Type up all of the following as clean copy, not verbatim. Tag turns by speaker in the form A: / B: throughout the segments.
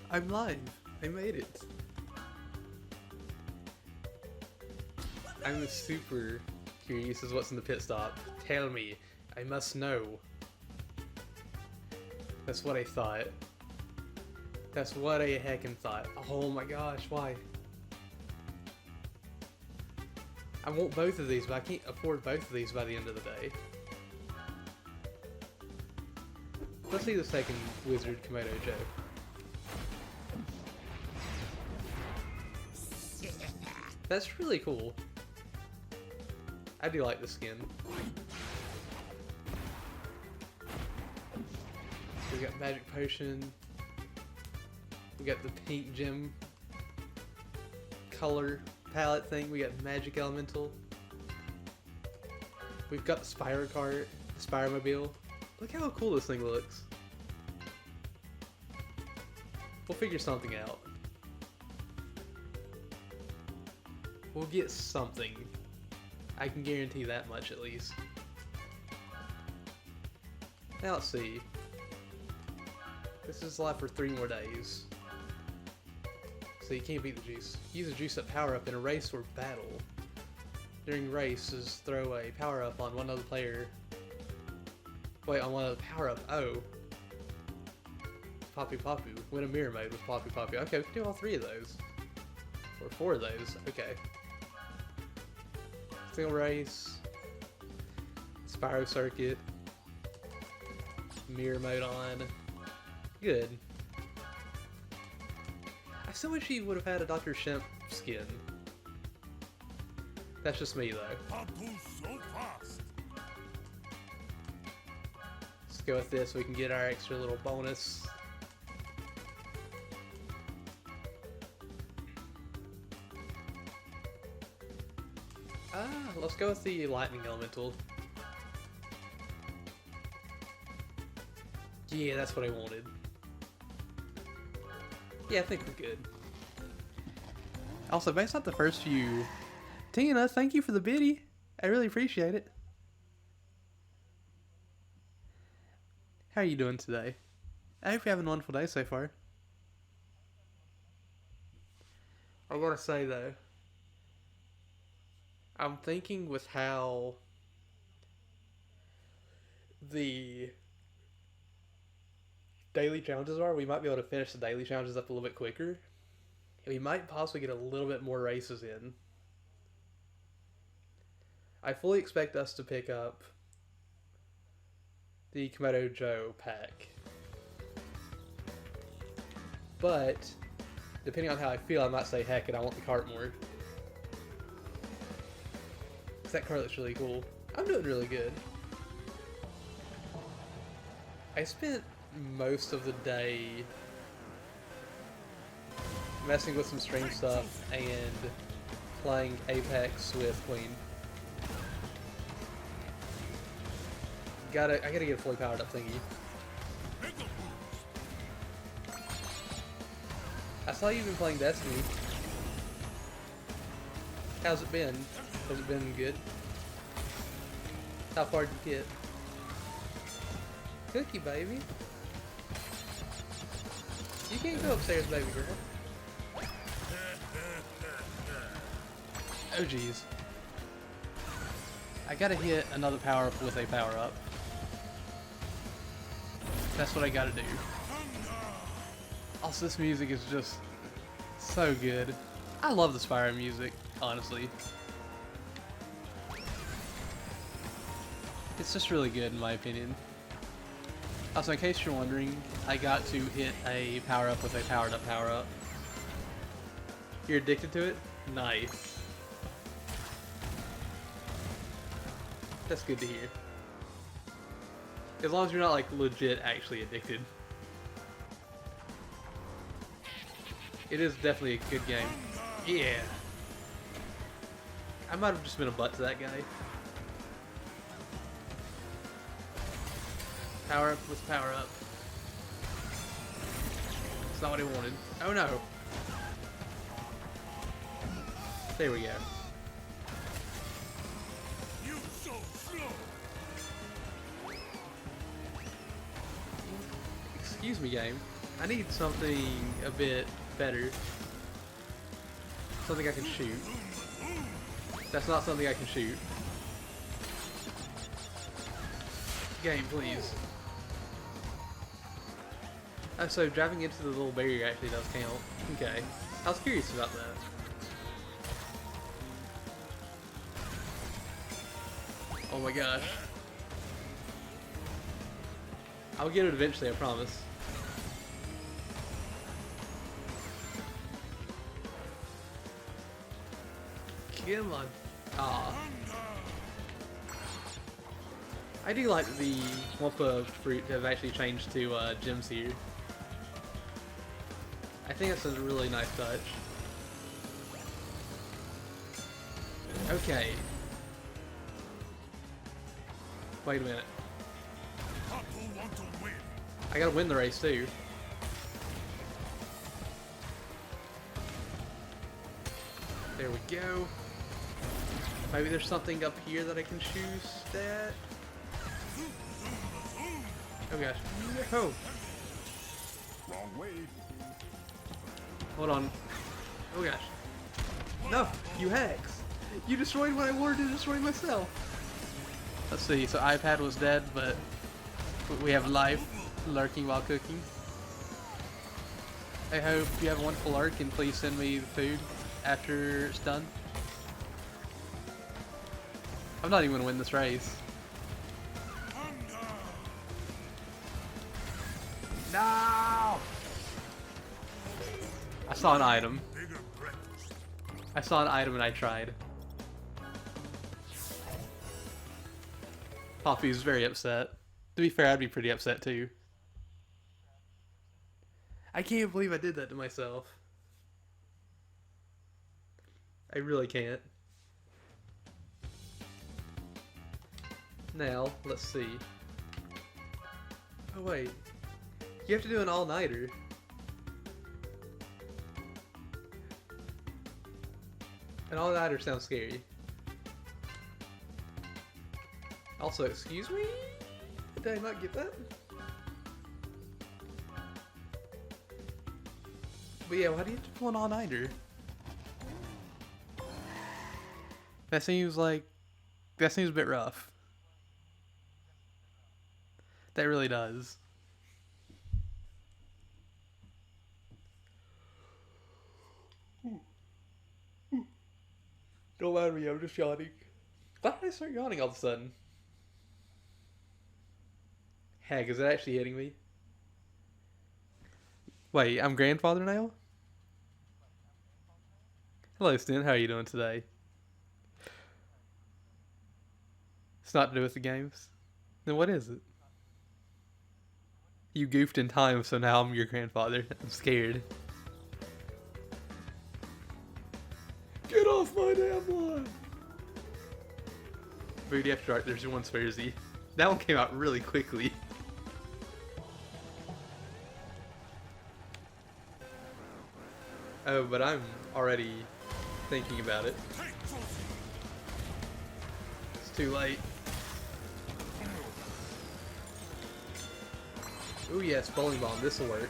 A: I'm live. I made it. I'm super curious as what's in the pit stop. Tell me. I must know. That's what I thought. That's what I heckin' thought. Oh my gosh, why? I want both of these, but I can't afford both of these by the end of the day. Let's see the second Wizard Komodo Joe. That's really cool. I do like the skin. We got Magic Potion. We got the pink gem color palette thing. We got Magic Elemental. We've got the Spyro cart, the Spyromobile. Look how cool this thing looks. We'll figure something out. We'll get something. I can guarantee that much at least. Now let's see. This is live for 3 more days. So you can't beat the juice. Use a juice up power up in a race or battle. During races, throw a power up on one other player. Wait, on one other power up. Oh. Poppy Popu. Win a mirror mode with Poppy Popu. Okay, we can do all 3 of those. Or 4 of those. Okay. Single race. Spyro circuit. Mirror mode on. Good. I still wish he would have had a Dr. Shemp skin. That's just me though.
B: So fast.
A: Let's go with this so we can get our extra little bonus. Let's go with the Lightning Elemental. Yeah, that's what I wanted. Yeah, I think we're good. Also, based off the first few... Tina, thank you for the biddy. I really appreciate it. How are you doing today? I hope you're having a wonderful day so far. I gotta say though, I'm thinking with how the daily challenges are, we might be able to finish the daily challenges up a little bit quicker. And we might possibly get a little bit more races in. I fully expect us to pick up the Komodo Joe pack. But, depending on how I feel, I might say, heck it, I want the cart more. Because that cart looks really cool. I'm doing really good. I spent most of the day messing with some stream stuff and playing Apex with Queen. I gotta get a fully powered up thingy. I saw you've been playing Destiny. How's it been? Has it been good? How far did you get? Cookie, baby. You can't go upstairs, baby girl. Oh, jeez. I gotta hit another power up with a power up. That's what I gotta do. Also, this music is just so good. I love the Spyro music, honestly. It's just really good in my opinion. Also, in case you're wondering, I got to hit a power up with a powered up power up. You're addicted to it? Nice. That's good to hear. As long as you're not like legit actually addicted. It is definitely a good game. Yeah. I might have just been a butt to that guy. Power up with power up. It's not what I wanted. Oh no. There we go.
B: You so slow.
A: Excuse me, game. I need something a bit better. Something I can shoot. That's not something I can shoot. Game, please. Oh, so driving into the little barrier actually does count. Okay. I was curious about that. Oh my gosh. I'll get it eventually, I promise. Come on. Aw. I do like the Wumpa fruit have actually changed to gems here. I think that's a really nice touch. Okay. Wait a minute. I gotta win the race too. There we go. Maybe there's something up here that I can shoot at. Oh gosh. Oh.
B: Wrong way.
A: Hold on. Oh gosh. No, you hacks. You destroyed what I wanted to destroy myself. Let's see, so iPad was dead, but we have life lurking while cooking. I hope you have a wonderful lurk, and please send me the food after it's done. I'm not even gonna win this race. No! I saw an item. I saw an item and I tried. Poppy's very upset. To be fair, I'd be pretty upset too. I can't believe I did that to myself. I really can't. Now, let's see. Oh wait. You have to do an all-nighter. An all-nighter sounds scary. Also, excuse me? Did I not get that? But yeah, why do you have to pull an all-nighter? That seems a bit rough. That really does. Don't mind me, I'm just yawning. Why did I start yawning all of a sudden? Heck, is it actually hitting me? Wait, I'm grandfather now? Hello, Stin. How are you doing today? It's not to do with the games? Then what is it? You goofed in time, so now I'm your grandfather. I'm scared. Get off my damn lawn! Booty after dark, there's your one Spursy. That one came out really quickly. Oh, but I'm already thinking about it. It's too late. Ooh yes, bowling bomb, this'll work.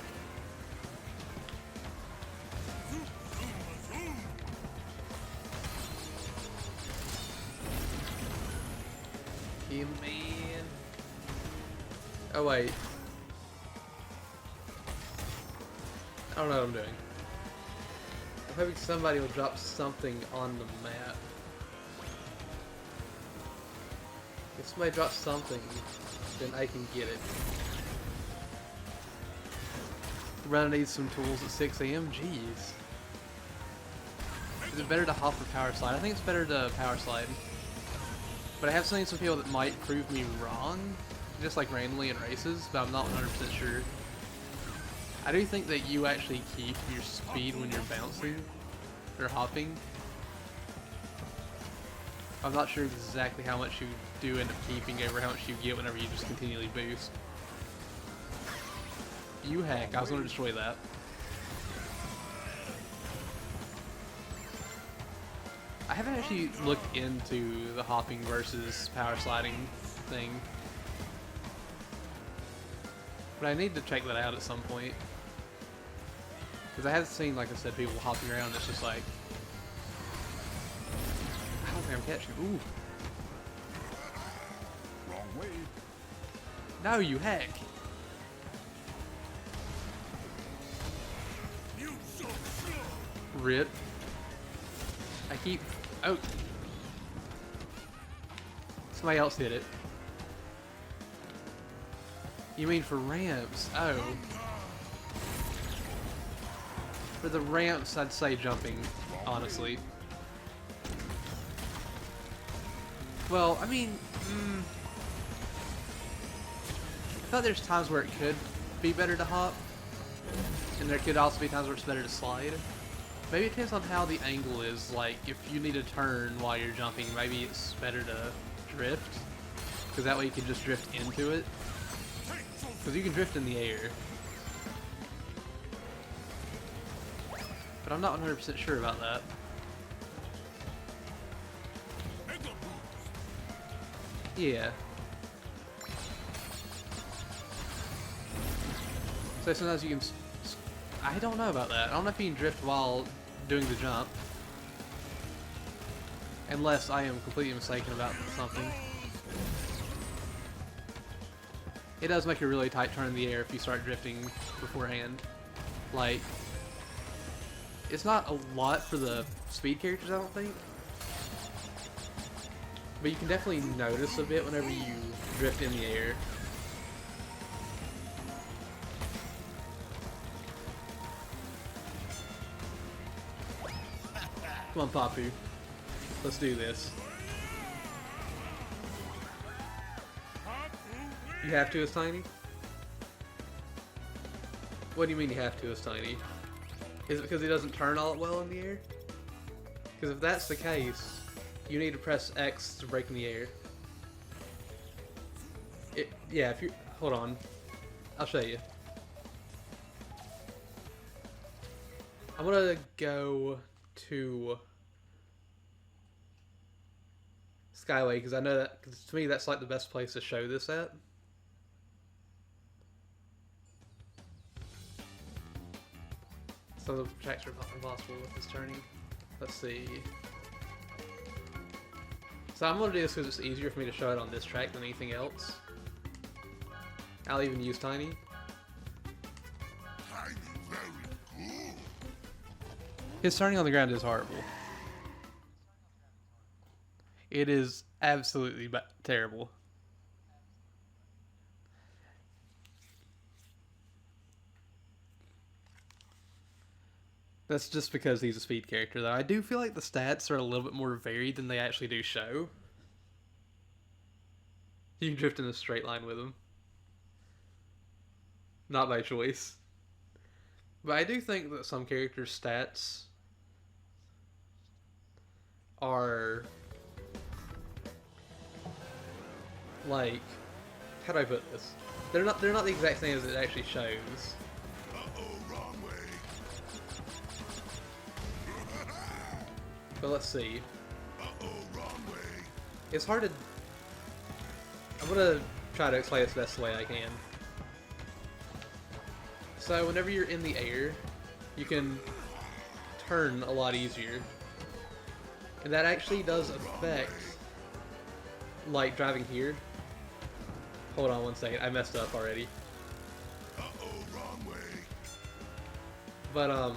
A: Yeah, man. Oh wait. I don't know what I'm doing. I'm hoping somebody will drop something on the map. If somebody drops something, then I can get it. We're gonna need some tools at 6 AM? Jeez. Is it better to hop or power slide? I think it's better to power slide. But I have seen some people that might prove me wrong, just like randomly in races, but I'm not 100% sure. I do think that you actually keep your speed when you're bouncing or hopping. I'm not sure exactly how much you do end up keeping over how much you get whenever you just continually boost. You heck, I was going to destroy that. I haven't actually looked into the hopping versus power sliding thing. But I need to check that out at some point. Because I have seen, like I said, people hopping around. It's just like, I don't think I'm catching. Ooh,
B: Wrong way.
A: no, you hack.
B: You so slow.
A: Rip. I keep. Oh. Somebody else hit it. You mean for ramps? Oh. For the ramps, I'd say jumping, honestly. Well, I mean, I thought there's times where it could be better to hop, and there could also be times where it's better to slide. Maybe it depends on how the angle is. Like, if you need to turn while you're jumping, maybe it's better to drift, because that way you can just drift into it. Because you can drift in the air. But I'm not 100% sure about that. Yeah. So sometimes you can... I don't know about that. I don't know if you can drift while doing the jump. Unless I am completely mistaken about something. It does make a really tight turn in the air if you start drifting beforehand. Like, it's not a lot for the speed characters, I don't think. But you can definitely notice a bit whenever you drift in the air. Come on, Papu. Let's do this. You have to as Tiny? What do you mean you have to as Tiny? Is it because he doesn't turn all well in the air? Because if that's the case, you need to press X to break in the air. Yeah, if you... Hold on. I'll show you. I'm gonna go to Skyway, because I know that, because to me that's like the best place to show this at. So the tracks are impossible with this turning. Let's see. So I'm gonna do this because it's easier for me to show it on this track than anything else. I'll even use Tiny.
B: Tiny, very cool.
A: His turning on the ground is horrible. It is absolutely terrible. That's just because he's a speed character, though. I do feel like the stats are a little bit more varied than they actually do show. You can drift in a straight line with him. Not by choice. But I do think that some characters' stats are... like... how do I put this? They're not the exact same as it actually shows.
B: Wrong way.
A: But let's see.
B: Wrong way.
A: It's hard to... I'm gonna try to explain this the best way I can. So whenever you're in the air, you can turn a lot easier. And that actually does affect, like, driving here. Hold on one second, I messed up already.
B: Wrong way.
A: But,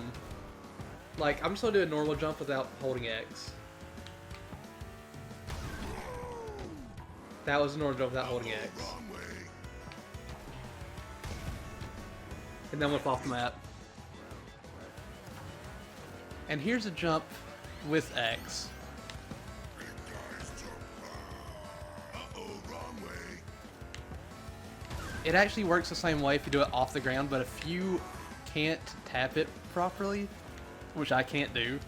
A: like, I'm just gonna do a normal jump without holding X. That was a normal jump without holding X.
B: Wrong way.
A: And then flip off the map. And here's a jump with X.
B: Big guys jump. Wrong way.
A: It actually works the same way if you do it off the ground, but if you can't tap it properly, which I can't do,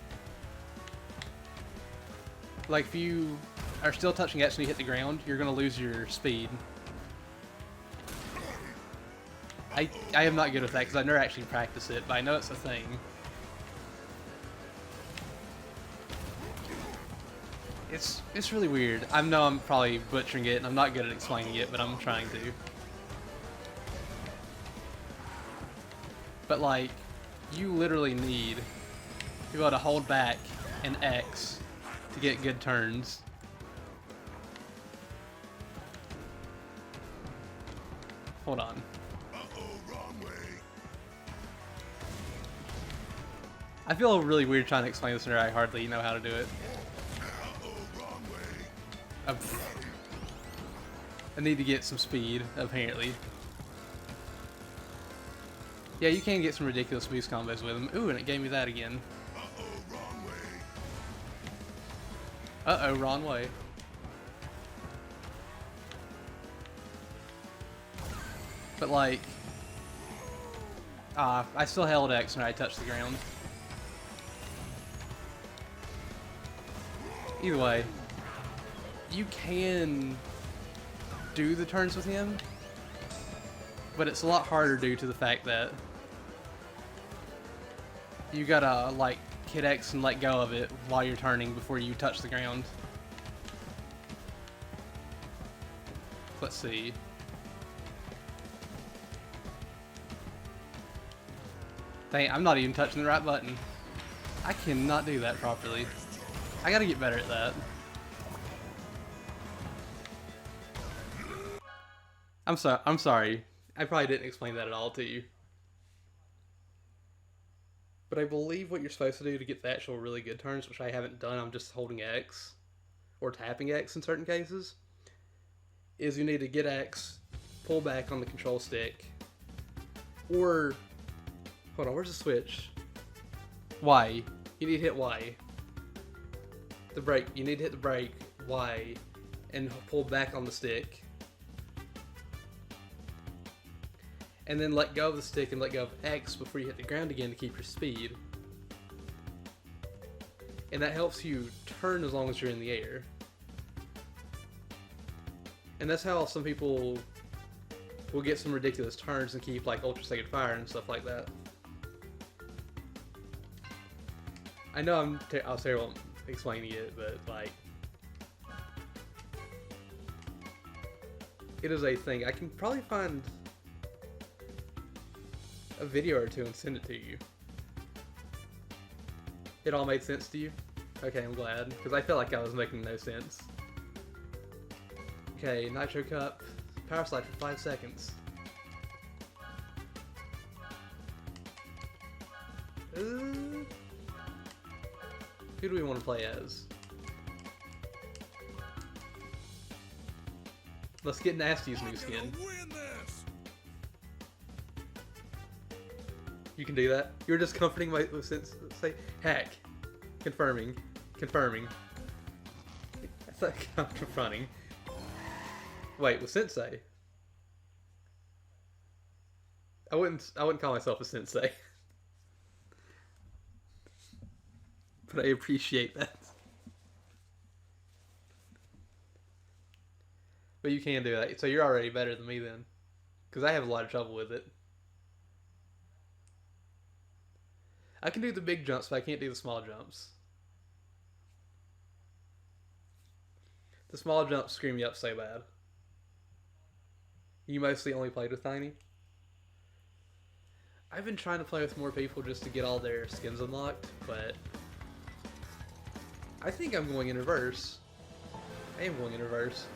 A: like if you are still touching X when you hit the ground, you're going to lose your speed. I am not good with that because I never actually practiced it, but I know it's a thing. It's really weird. I know I'm probably butchering it, and I'm not good at explaining it, but I'm trying to. But like, you literally need to be able to hold back and X to get good turns. Hold on.
B: Uh-oh, wrong way.
A: I feel really weird trying to explain this, and I hardly know how to do it.
B: Uh-oh, wrong way.
A: I need to get some speed, apparently. Yeah, you can get some ridiculous boost combos with them. Ooh, and it gave me that again.
B: Uh-oh, wrong way.
A: Uh-oh, wrong way. But like, I still held X when I touched the ground. Either way, you can do the turns with him, but it's a lot harder due to the fact that you gotta like hit X and let go of it while you're turning before you touch the ground. Let's see. Dang, I'm not even touching the right button. I cannot do that properly. I gotta get better at that. I'm sorry. I probably didn't explain that at all to you. But I believe what you're supposed to do to get the actual really good turns, which I haven't done, I'm just holding X, or tapping X in certain cases, is you need to get X, pull back on the control stick, or, hold on, where's the switch? Y. You need to hit Y. The brake, you need to hit the brake, Y, and pull back on the stick. And then let go of the stick and let go of X before you hit the ground again to keep your speed. And that helps you turn as long as you're in the air. And that's how some people will get some ridiculous turns and keep like Ultra Sacred Fire and stuff like that. I know I was terrible at explaining it, but like, it is a thing. I can probably find a video or two and send it to you. It all made sense to you? Okay, I'm glad, because I felt like I was making no sense. Okay, Nitro Cup, power slide for 5 seconds. Who do we want to play as? Let's get Nasty's new skin. You can do that? You're just comforting my say hack. Confirming. Confirming. I thought I'm confronting. Wait, with Sensei. I wouldn't call myself a sensei. But I appreciate that. But you can do that. So you're already better than me then. Because I have a lot of trouble with it. I can do the big jumps, but I can't do the small jumps. The small jumps screw me up so bad. You mostly only played with Tiny? I've been trying to play with more people just to get all their skins unlocked, but I think I'm going in reverse. I am going in reverse.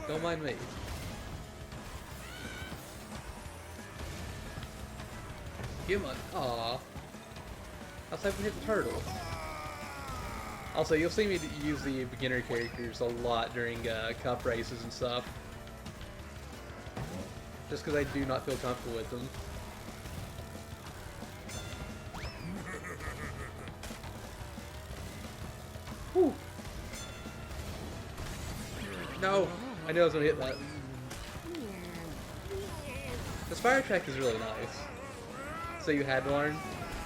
A: Don't mind me. Come on. Aww. I was hoping to hit the turtle. Also, you'll see me use the beginner characters a lot during cup races and stuff. Just because I do not feel comfortable with them. Whew. No! I knew I was going to hit that. The fire track is really nice. So you had to learn?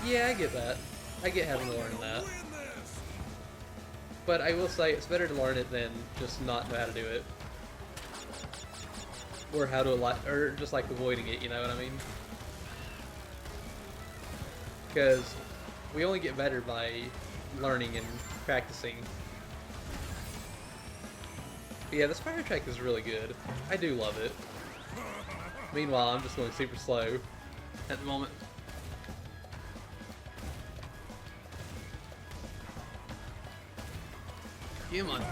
A: Yeah, I get that. I get having to learn that. But I will say, it's better to learn it than just not know how to do it. Or how to, or just like avoiding it, you know what I mean? Because we only get better by learning and practicing. But yeah, this fire track is really good. I do love it. Meanwhile, I'm just going super slow. at the moment. Come on.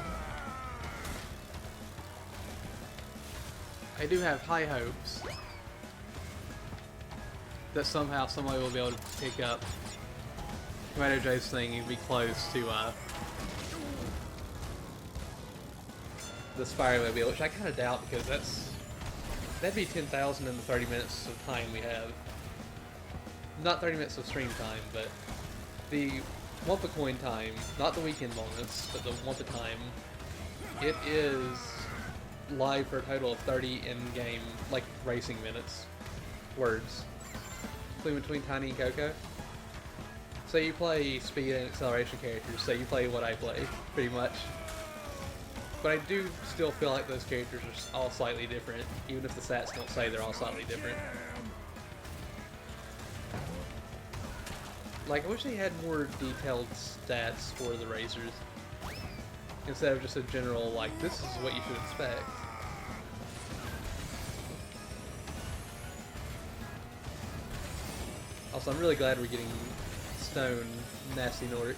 A: I do have high hopes that somehow somebody will be able to pick up Tomato Joe's thing and be close to the Spiromobile, which I kind of doubt because that'd be 10,000 in the 30 minutes of time we have. Not 30 minutes of stream time, but the Wumpa Coin time, not the weekend bonus, but the Wumpa time, it is live for a total of 30 in-game, like, racing minutes. Words. Between Tiny and Coco. So you play speed and acceleration characters, so you play what I play, pretty much. But I do still feel like those characters are all slightly different, even if the stats don't say they're all slightly different. Like, I wish they had more detailed stats for the racers, instead of just a general, like, this is what you should expect. Also, I'm really glad we're getting Stone Nasty Nordic.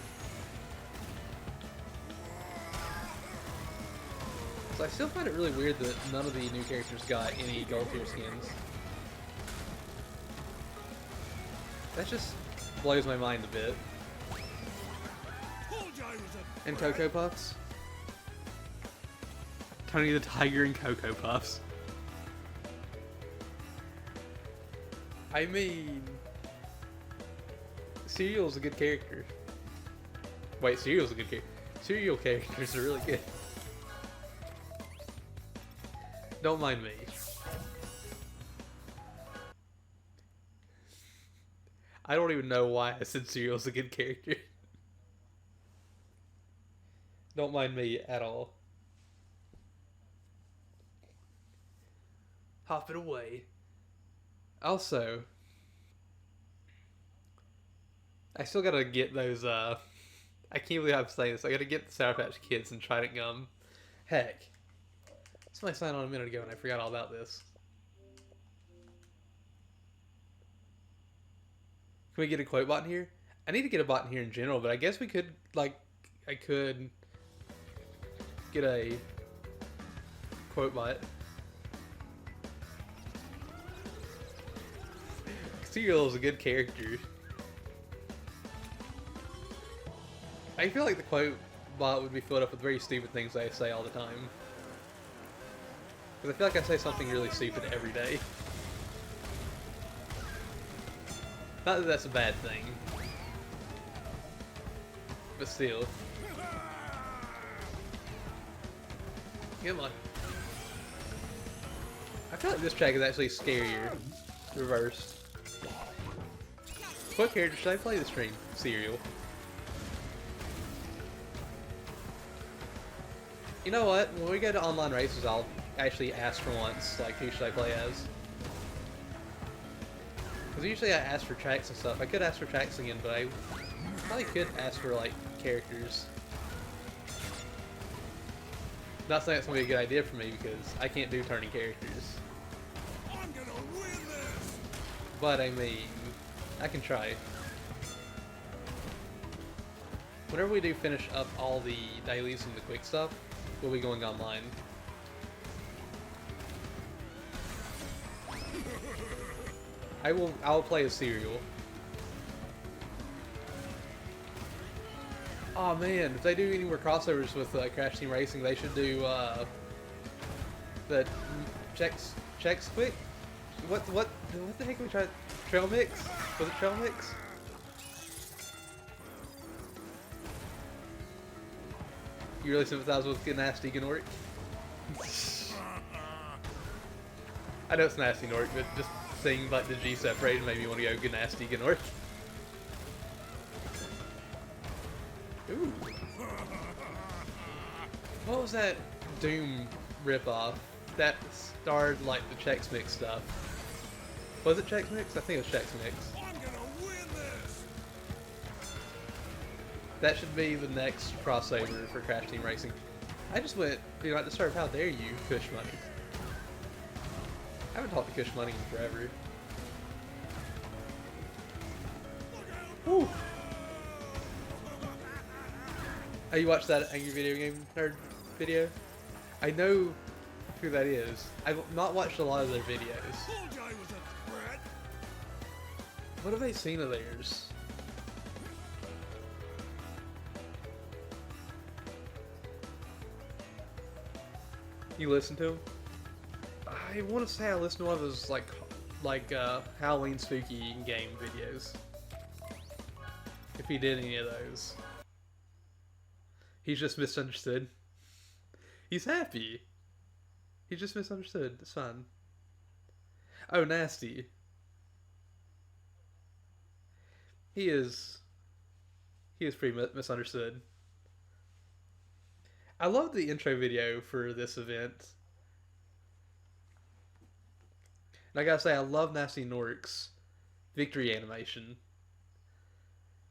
A: So I still find it really weird that none of the new characters got any gold tier skins. That just blows my mind a bit. And Cocoa Puffs? Tony the Tiger and Cocoa Puffs. I mean, Cereal's a good character. Wait, Cereal's a good character. Cereal characters are really good. Don't mind me. I don't even know why I said Cereal's a good character. Don't mind me at all. Hop it away. Also, I still gotta get those, I can't believe I'm saying this. I gotta get the Sour Patch Kids and Trident Gum. Heck. Somebody signed on a minute ago and I forgot all about this. Can we get a quote bot in here? I need to get a bot in here in general, but I guess we could, like, I could get a quote bot. Cereal is a good character. I feel like the quote bot would be filled up with very stupid things I say all the time. Because I feel like I say something really stupid every day. Not that that's a bad thing. But still. Come on. I feel like this track is actually scarier. Reversed. What character should I play this stream? Cereal. You know what? When we go to online races, I'll actually ask for once, like, who should I play as? Because usually I ask for tracks and stuff. I could ask for tracks again, but I probably could ask for, like, characters. Not saying it's going to be a good idea for me, because I can't do turning characters.
B: I'm gonna win this.
A: But, I mean, I can try. Whenever we do finish up all the dailies and the quick stuff, we'll be going online. I'll play a Cereal. Oh man, if they do any more crossovers with Crash Team Racing, they should do the checks quick. What the heck did we try? Trail mix? Was it trail mix? You really sympathize with Nasty Gnoric? I know it's Nasty Gnoric, but just seeing like the G separated made me want to go Nasty Gnoric. Ooh. What was that Doom ripoff that starred like the Chex Mix stuff? Was it Chex Mix? I think it was Chex Mix.
B: I'm gonna win this.
A: That should be the next crossover for Crash Team Racing. I just went, dude, I disturbed. How dare you, Kush Money? I haven't talked to Kush Money in forever. Woo! Oh, you watched that Angry Video Game Nerd video? I know who that is. I've not watched a lot of their videos.
B: Told you I was a threat.
A: What have I seen of theirs? You listen to him? I want to say I listened to one of his like Halloween spooky game videos. If he did any of those, he's just misunderstood. He's happy. He's just misunderstood. It's fine. Oh, nasty. He is. He is pretty misunderstood. I love the intro video for this event. And I gotta say, I love Nasty Nork's victory animation.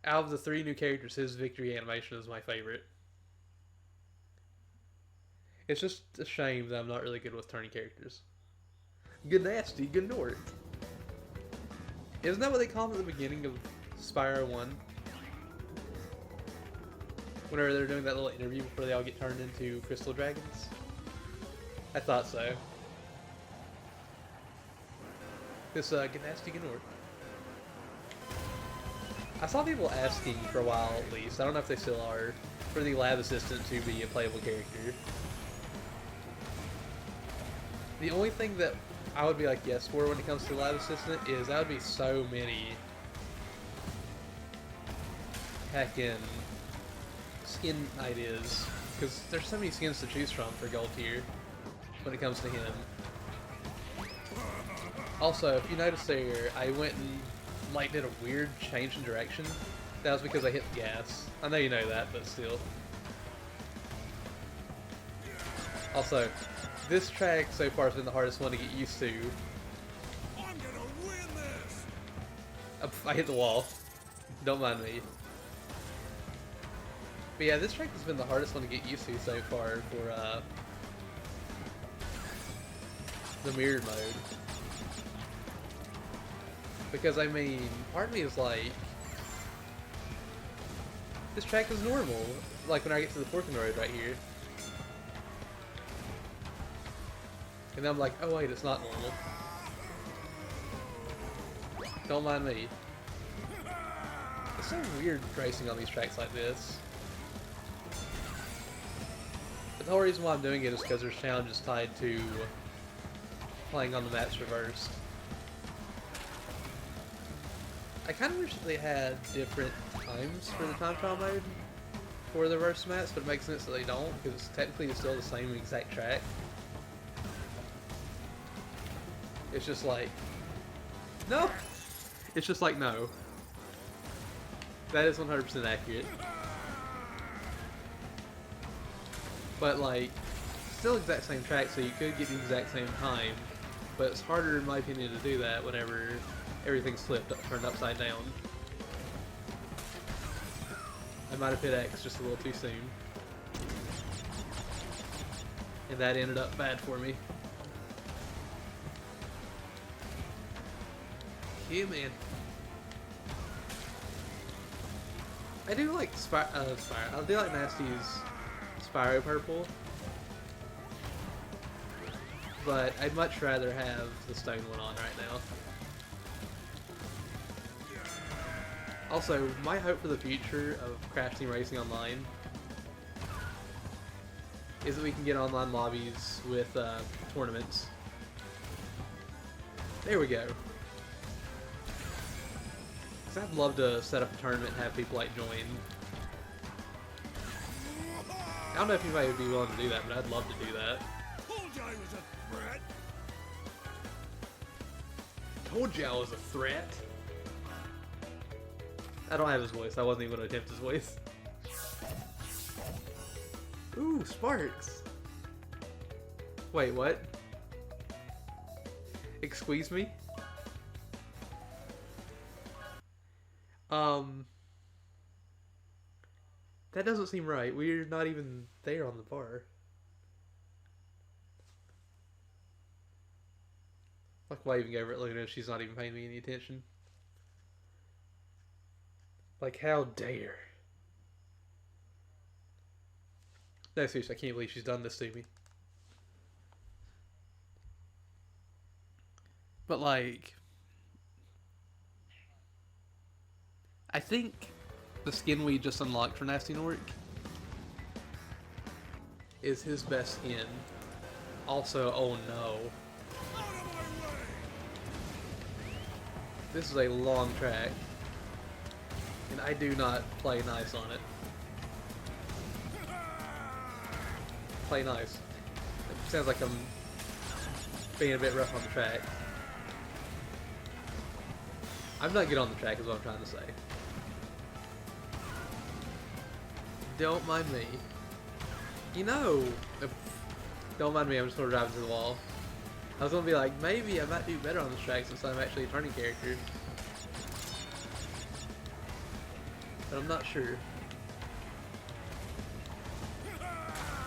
A: Out of the 3 new characters, his victory animation is my favorite. It's just a shame that I'm not really good with turning characters. Good Nasty, good Nork. Isn't that what they call him at the beginning of Spyro 1? Whenever they're doing that little interview before they all get turned into crystal dragons? I thought so. This Ganasty Ganor. I saw people asking for a while at least, I don't know if they still are, for the lab assistant to be a playable character. The only thing that I would be like yes for when it comes to the lab assistant is that would be so many heckin' skin ideas, because there's so many skins to choose from for gold tier when it comes to him. Also, if you notice there, I went and like did a weird change in direction. That was because I hit the gas. I know you know that, but still. Also, this track so far has been the hardest one to get used to.
B: I'm gonna win this.
A: I hit the wall. Don't mind me. But yeah, this track has been the hardest one to get used to so far for the mirrored mode. Because I mean, part of me is like, this track is normal. Like when I get to the fork in the road right here. And then I'm like, oh wait, it's not normal. Don't mind me. It's so weird racing on these tracks like this. But the whole reason why I'm doing it is because there's challenges tied to playing on the maps reversed. I kind of wish that they had different times for the time trial mode for the reverse maps, but it makes sense that they don't, because technically it's still the same exact track. It's just like, no! It's just like, no. That is 100% accurate. But like, still exact same track, so you could get the exact same time, but it's harder in my opinion to do that whenever everything's flipped, turned upside down. I might have hit X just a little too soon. And that ended up bad for me. Yeah, man. I do like Spyro. I do like Nasty's Spyro Purple. But I'd much rather have the stone one on right now. Also, my hope for the future of Crash Team Racing Online is that we can get online lobbies with tournaments. There we go. Because I'd love to set up a tournament and have people like join. I don't know if anybody would be willing to do that, but I'd love to do that.
B: Told you I was a threat.
A: Told you I was a threat. I don't have his voice. I wasn't even going to attempt his voice. Ooh, sparks. Wait, what? Excuse me? That doesn't seem right. We're not even there on the bar. Like waving over at Luna, she's not even paying me any attention. Like, how dare. No, seriously, I can't believe she's done this to me. But, like, I think the skin we just unlocked for Nasty Nork is his best skin. Also, oh no.
B: Out of my way!
A: This is a long track. And I do not play nice on it. Play nice. It sounds like I'm being a bit rough on the track. I'm not good on the track is what I'm trying to say. Don't mind me. You know, don't mind me, I'm just gonna drive into the wall. I was gonna be like, maybe I might do better on this track since I'm actually a turning character. But I'm not sure.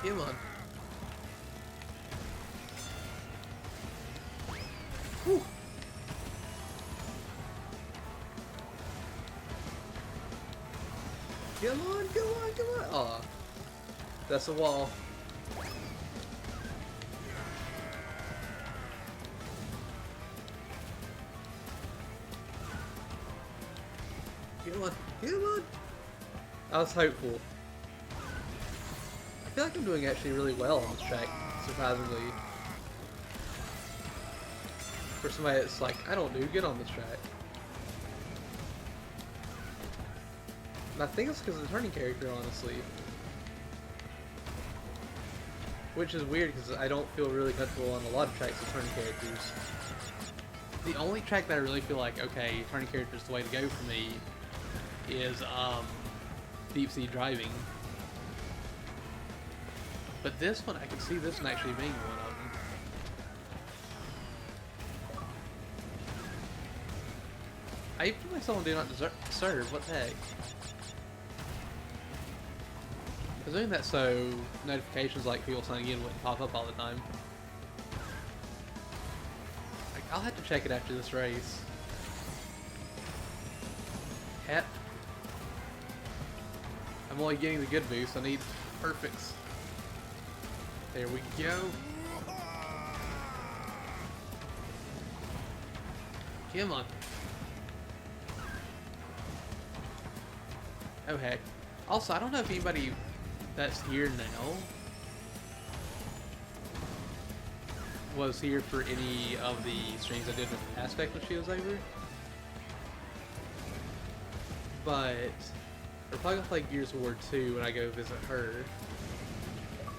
A: Come on. Whew. Come on, come on, come on. Aw. That's a wall. Come on, come on. I was hopeful. I feel like I'm doing actually really well on this track, surprisingly. For somebody that's like, I don't do good on this track. And I think it's because of the turning character, honestly. Which is weird because I don't feel really comfortable on a lot of tracks with turning characters. The only track that I really feel like, okay, turning character is the way to go for me is deep sea driving. But this one, I can see this one actually being one of them. I feel like someone do not deserve. What the heck? I was doing that so notifications like people signing in wouldn't pop up all the time. Like, I'll have to check it after this race. Hat. I'm only getting the good boost. I need perfects. There we go. Come on. Oh heck. Also, I don't know if anybody that's here now was here for any of the streams I did with Aspect when she was over. But we're probably gonna play Gears of War 2 when I go visit her.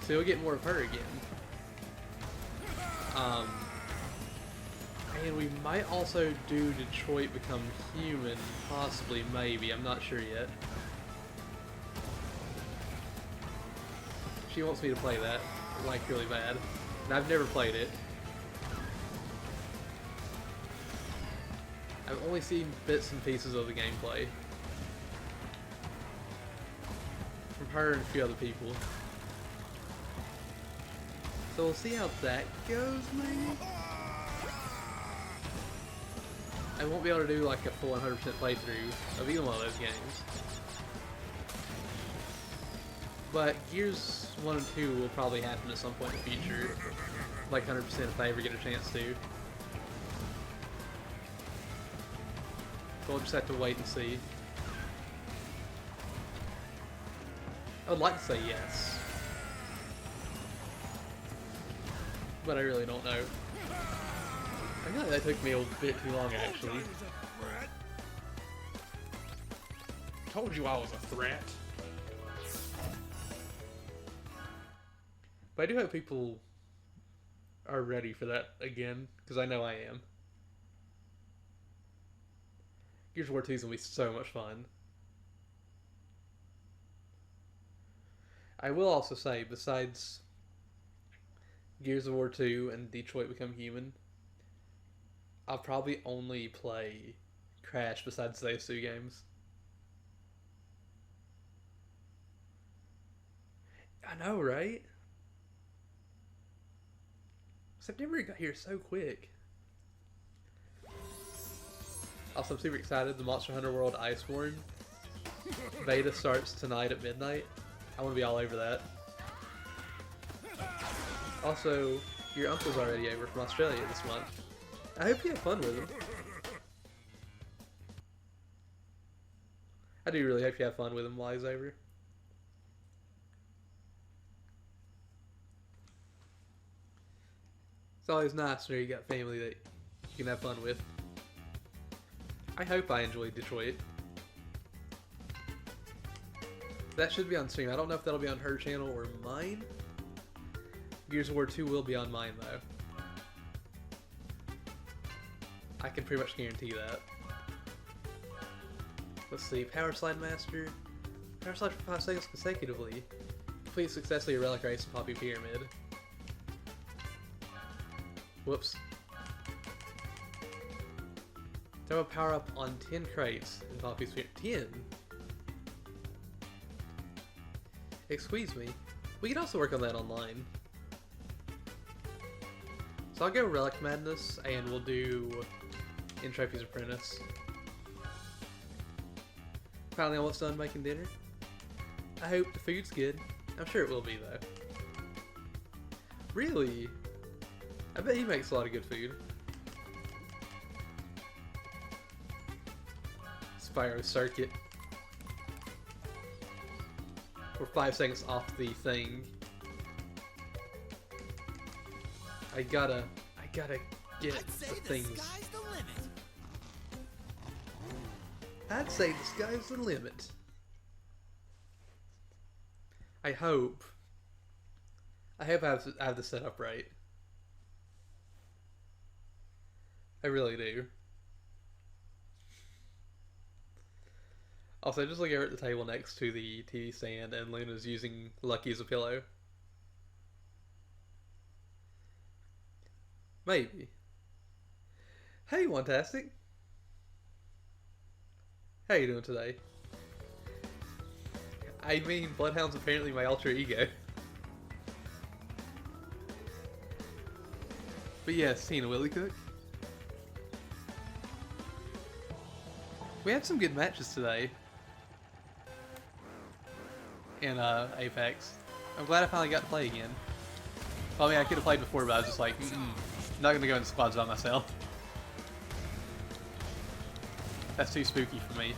A: So you'll get more of her again. And we might also do Detroit Become Human, possibly, maybe, I'm not sure yet. She wants me to play that, like, really bad. And I've never played it. I've only seen bits and pieces of the gameplay. From her and a few other people. So we'll see how that goes, maybe? I won't be able to do like a full 100% playthrough of either one of those games. But Gears 1 and 2 will probably happen at some point in the future. Like 100% if I ever get a chance to. So we'll just have to wait and see. I would like to say yes. But I really don't know. I feel like that took me a bit too long, actually.
B: Told you I was a threat.
A: But I do hope people are ready for that again, because I know I am. Gears of War 2 is going to be so much fun. I will also say, besides Gears of War 2 and Detroit Become Human, I'll probably only play Crash besides those two games. I know, right? September got here so quick. Also, I'm super excited. The Monster Hunter World Iceborne Beta starts tonight at midnight. I want to be all over that. Also, your uncle's already over from Australia this month. I hope you have fun with him. I do really hope you have fun with him while he's over. It's always nice when you got family that you can have fun with. I hope I enjoyed Detroit. That should be on stream. I don't know if that'll be on her channel or mine. Gears of War 2 will be on mine though. I can pretty much guarantee that. Let's see. Power Slide Master. Power Slide for 5 seconds consecutively. Complete successfully a Relic Race and Poppy Pyramid. Whoops. Throw a power up on 10 crates in Poppy's Pyramid. 10? Excuse me. We can also work on that online. So I'll go Relic Madness and we'll do Entropy's Apprentice. Finally almost done making dinner. I hope the food's good. I'm sure it will be though. Really? I bet he makes a lot of good food. Spyro Circuit. We're 5 seconds off the thing. I gotta get the things. I'd say the sky's the limit. I hope I have the setup right. I really do. Also, just look over at the table next to the TV stand, and Luna's using Lucky as a pillow. Maybe. Hey, Wantastic. How you doing today? I mean, Bloodhound's apparently my alter ego. But yes, Tina Willie Cook. We had some good matches today. In Apex. I'm glad I finally got to play again. Well, I mean, I could have played before, but I was just like, not gonna go in squads by myself. That's too spooky for me.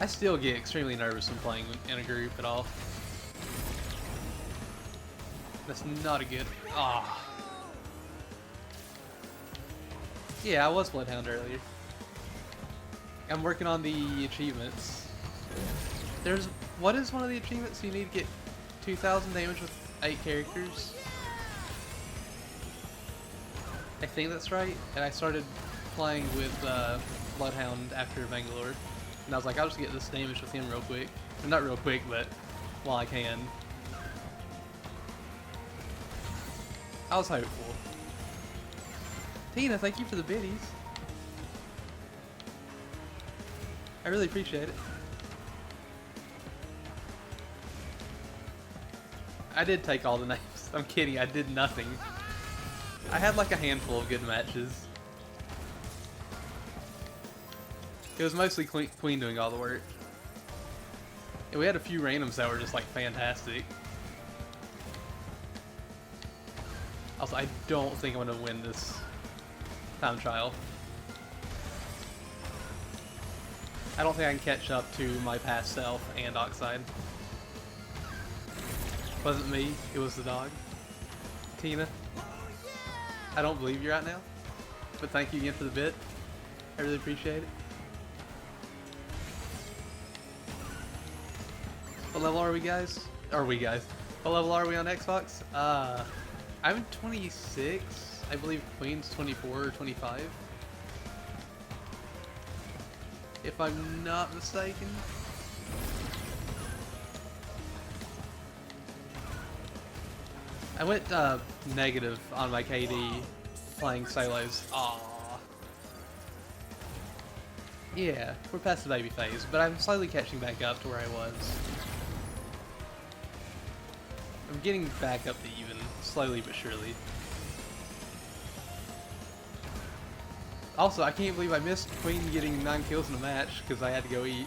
A: I still get extremely nervous when playing in a group at all. That's not a good... Ah. Yeah, I was Bloodhound earlier. I'm working on the achievements. There's... What is one of the achievements? You need to get 2,000 damage with 8 characters. I think that's right. And I started playing with Bloodhound after Bangalore. And I was like, I'll just get this damage with him real quick. Well, not real quick, but while I can. I was hopeful. Tina, thank you for the biddies. I really appreciate it. I did take all the names. I'm kidding, I did nothing. I had like a handful of good matches. It was mostly Queen doing all the work. And we had a few randoms that were just like fantastic. Also, I don't think I'm going to win this time trial. I don't think I can catch up to my past self and Oxide. It wasn't me, it was the dog. Tina, I don't believe you right now, but thank you again for the bit. I really appreciate it. What level are we, guys? Are we, guys? What level are we on Xbox? I'm 26. I believe Queen's 24 or 25. If I'm not mistaken. I went negative on my KD playing solos. Aww. Yeah, we're past the baby phase, but I'm slowly catching back up to where I was. I'm getting back up to even, slowly but surely. Also, I can't believe I missed Queen getting 9 kills in a match because I had to go eat.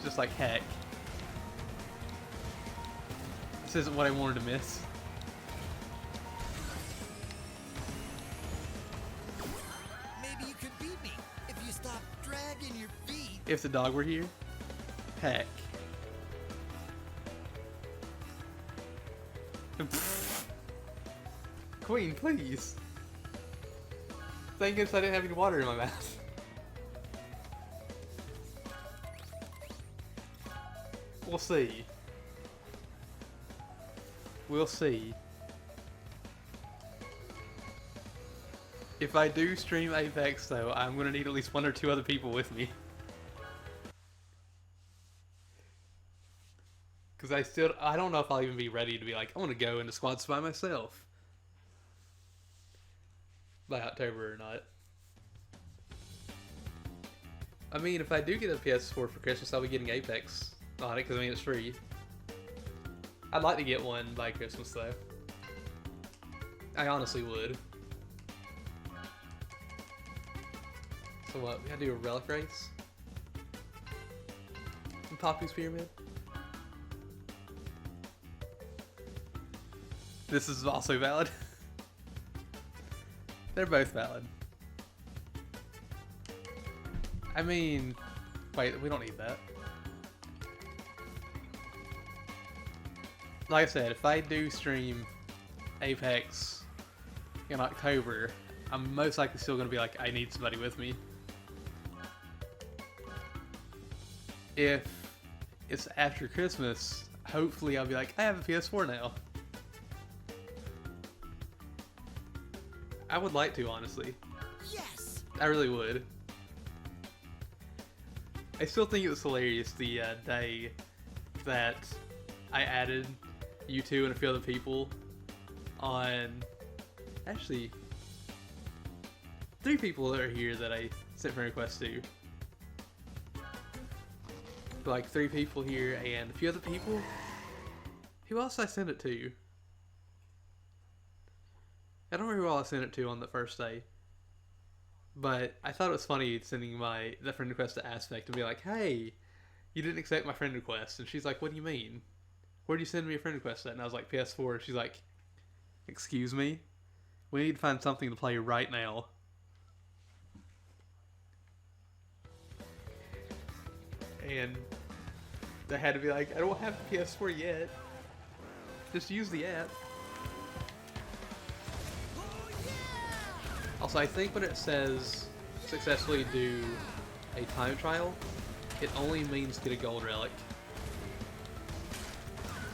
A: Just like heck. This isn't what I wanted to miss.
C: Maybe you could beat me if you stop dragging your feet.
A: If the dog were here? Heck. Queen, please. Thank goodness I didn't have any water in my mouth. We'll see. We'll see. If I do stream Apex though, I'm gonna need at least 1 or 2 other people with me. Cause I don't know if I'll even be ready to be like, I wanna go into squads by myself. By October or not. I mean, if I do get a PS4 for Christmas, I'll be getting Apex on it, because I mean, it's free. I'd like to get one by Christmas, though. I honestly would. So what, we gotta do a relic race? In Poppy's Pyramid? This is also valid. They're both valid. I mean, wait, we don't need that. Like I said, if I do stream Apex in October, I'm most likely still going to be like, I need somebody with me. If it's after Christmas, hopefully I'll be like, I have a PS4 now. I would like to, honestly.
C: Yes!
A: I really would. I still think it was hilarious the day that I added you two and a few other people on... Actually, 3 people that are here that I sent friend requests to. Like 3 people here and a few other people. Who else I sent it to? I don't remember who all I sent it to on the first day. But I thought it was funny sending the friend request to Aspect and be like, hey, you didn't accept my friend request. And she's like, what do you mean? Where'd you send me a friend request at? And I was like, PS4. And she's like, excuse me? We need to find something to play right now. And I had to be like, I don't have a PS4 yet. Just use the app. Also, I think when it says successfully do a time trial, it only means get a gold relic.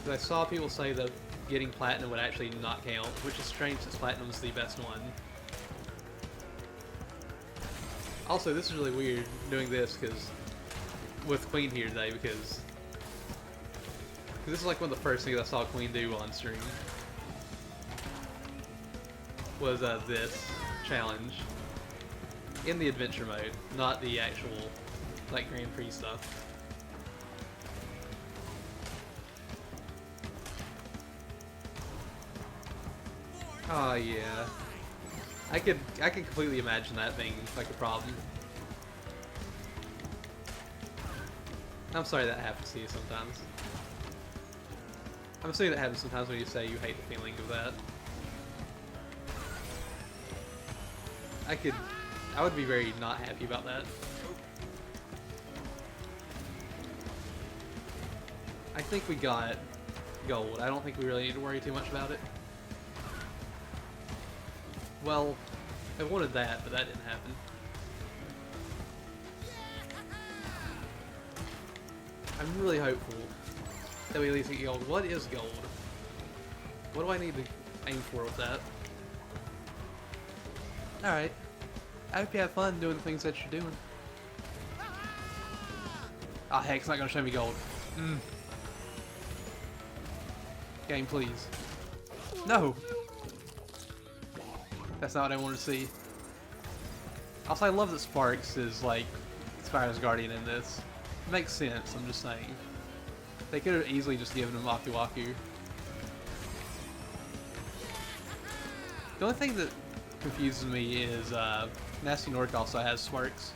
A: Because I saw people say that getting platinum would actually not count, which is strange since platinum is the best one. Also, this is really weird doing this because with Queen here today because this is like one of the first things I saw Queen do on stream was this challenge in the adventure mode, not the actual like Grand Prix stuff. Oh yeah, I could completely imagine that being like a problem. I'm sorry that happens to you sometimes. I'm assuming that happens sometimes when you say you hate the feeling of that. I would be very not happy about that. I think we got gold. I don't think we really need to worry too much about it. Well, I wanted that, but that didn't happen. I'm really hopeful that we at least get gold. What is gold? What do I need to aim for with that? Alright. I hope you have fun doing the things that you're doing. Oh heck, it's not gonna show me gold. Game, please. No! That's not what I wanted to see. Also, I love that Sparks is like Spyro's Guardian in this. It makes sense, I'm just saying. They could have easily just given him Waku Waku. The only thing that confuses me is Nasty Nork also has smirks.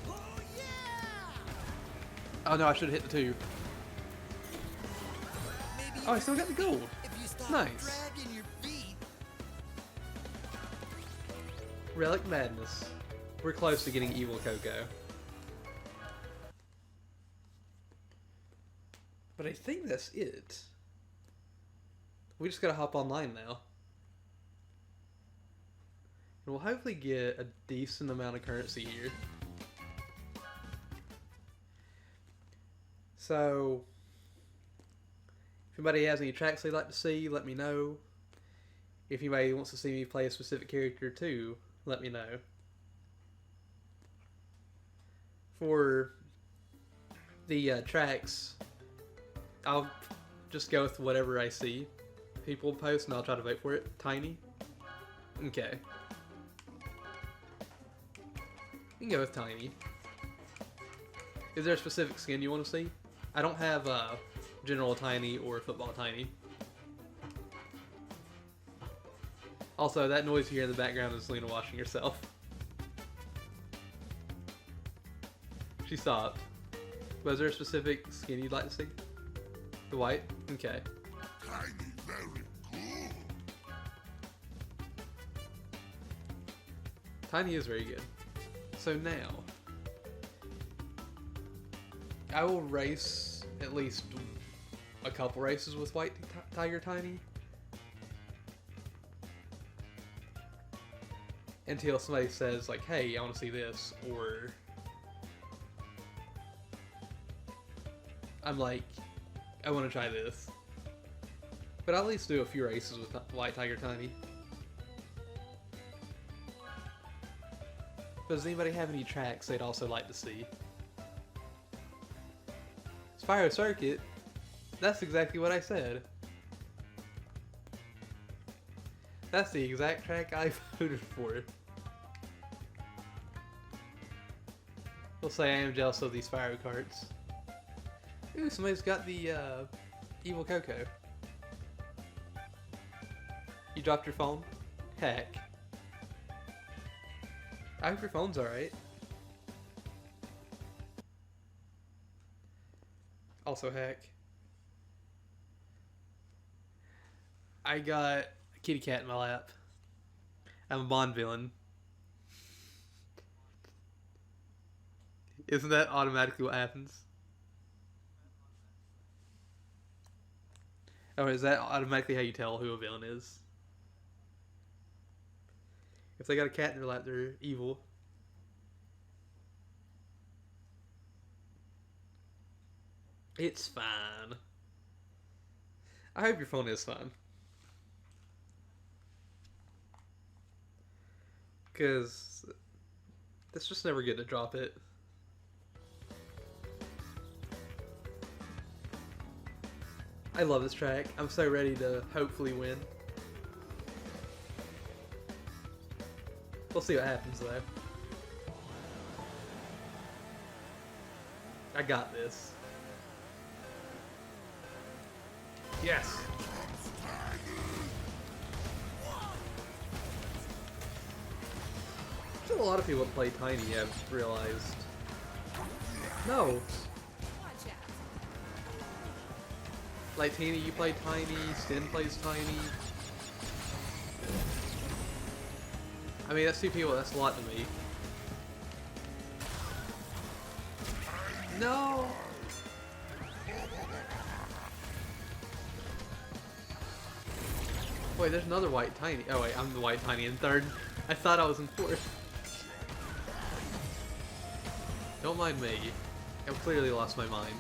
C: Oh yeah!
A: Oh no, I should have hit the 2.
C: Maybe you
A: Oh, I
C: can
A: still got the
C: beat me
A: gold.
C: if you stop
A: Nice.
C: dragging your feet.
A: Relic Madness. We're close to getting Evil Coco. But I think that's it. We just gotta hop online now. And we'll hopefully get a decent amount of currency here. So, if anybody has any tracks they'd like to see, let me know. If anybody wants to see me play a specific character too, let me know. For the tracks, I'll just go with whatever I see people post and I'll try to vote for it. Tiny? Okay. You can go with Tiny. Is there a specific skin you want to see? I don't have General Tiny or Football Tiny. Also, that noise you hear in the background is Lena washing herself. She stopped. Was there a specific skin you'd like to see? The white? Okay.
B: Tiny, very cool.
A: Tiny is very good. So now, I will race at least a couple races with White Tiger Tiny until somebody says like, hey, I want to see this, or I'm like, I want to try this. But I'll at least do a few races with White Tiger Tiny. Does anybody have any tracks they'd also like to see? Spyro Circuit? That's exactly what I said. That's the exact track I voted for. We'll say I am jealous of these Spyro carts. Ooh, somebody's got the Evil Coco. You dropped your phone? Heck. I hope your phone's alright. Also heck. I got a kitty cat in my lap. I'm a Bond villain. Isn't that automatically what happens? Oh, is that automatically how you tell who a villain is? If they got a cat in their lap, they're evil. It's fine. I hope your phone is fine. Because it's just never good to drop it. I love this track. I'm so ready to hopefully win. We'll see what happens though. I got this. Yes! There's a lot of people that play Tiny, I've realized. No! Like Tina, you play Tiny, Sten plays Tiny. I mean, that's 2 people, that's a lot to me. No! Wait, there's another White Tiny. Oh wait, I'm the White Tiny in 3rd. I thought I was in 4th. Don't mind me. I've clearly lost my mind.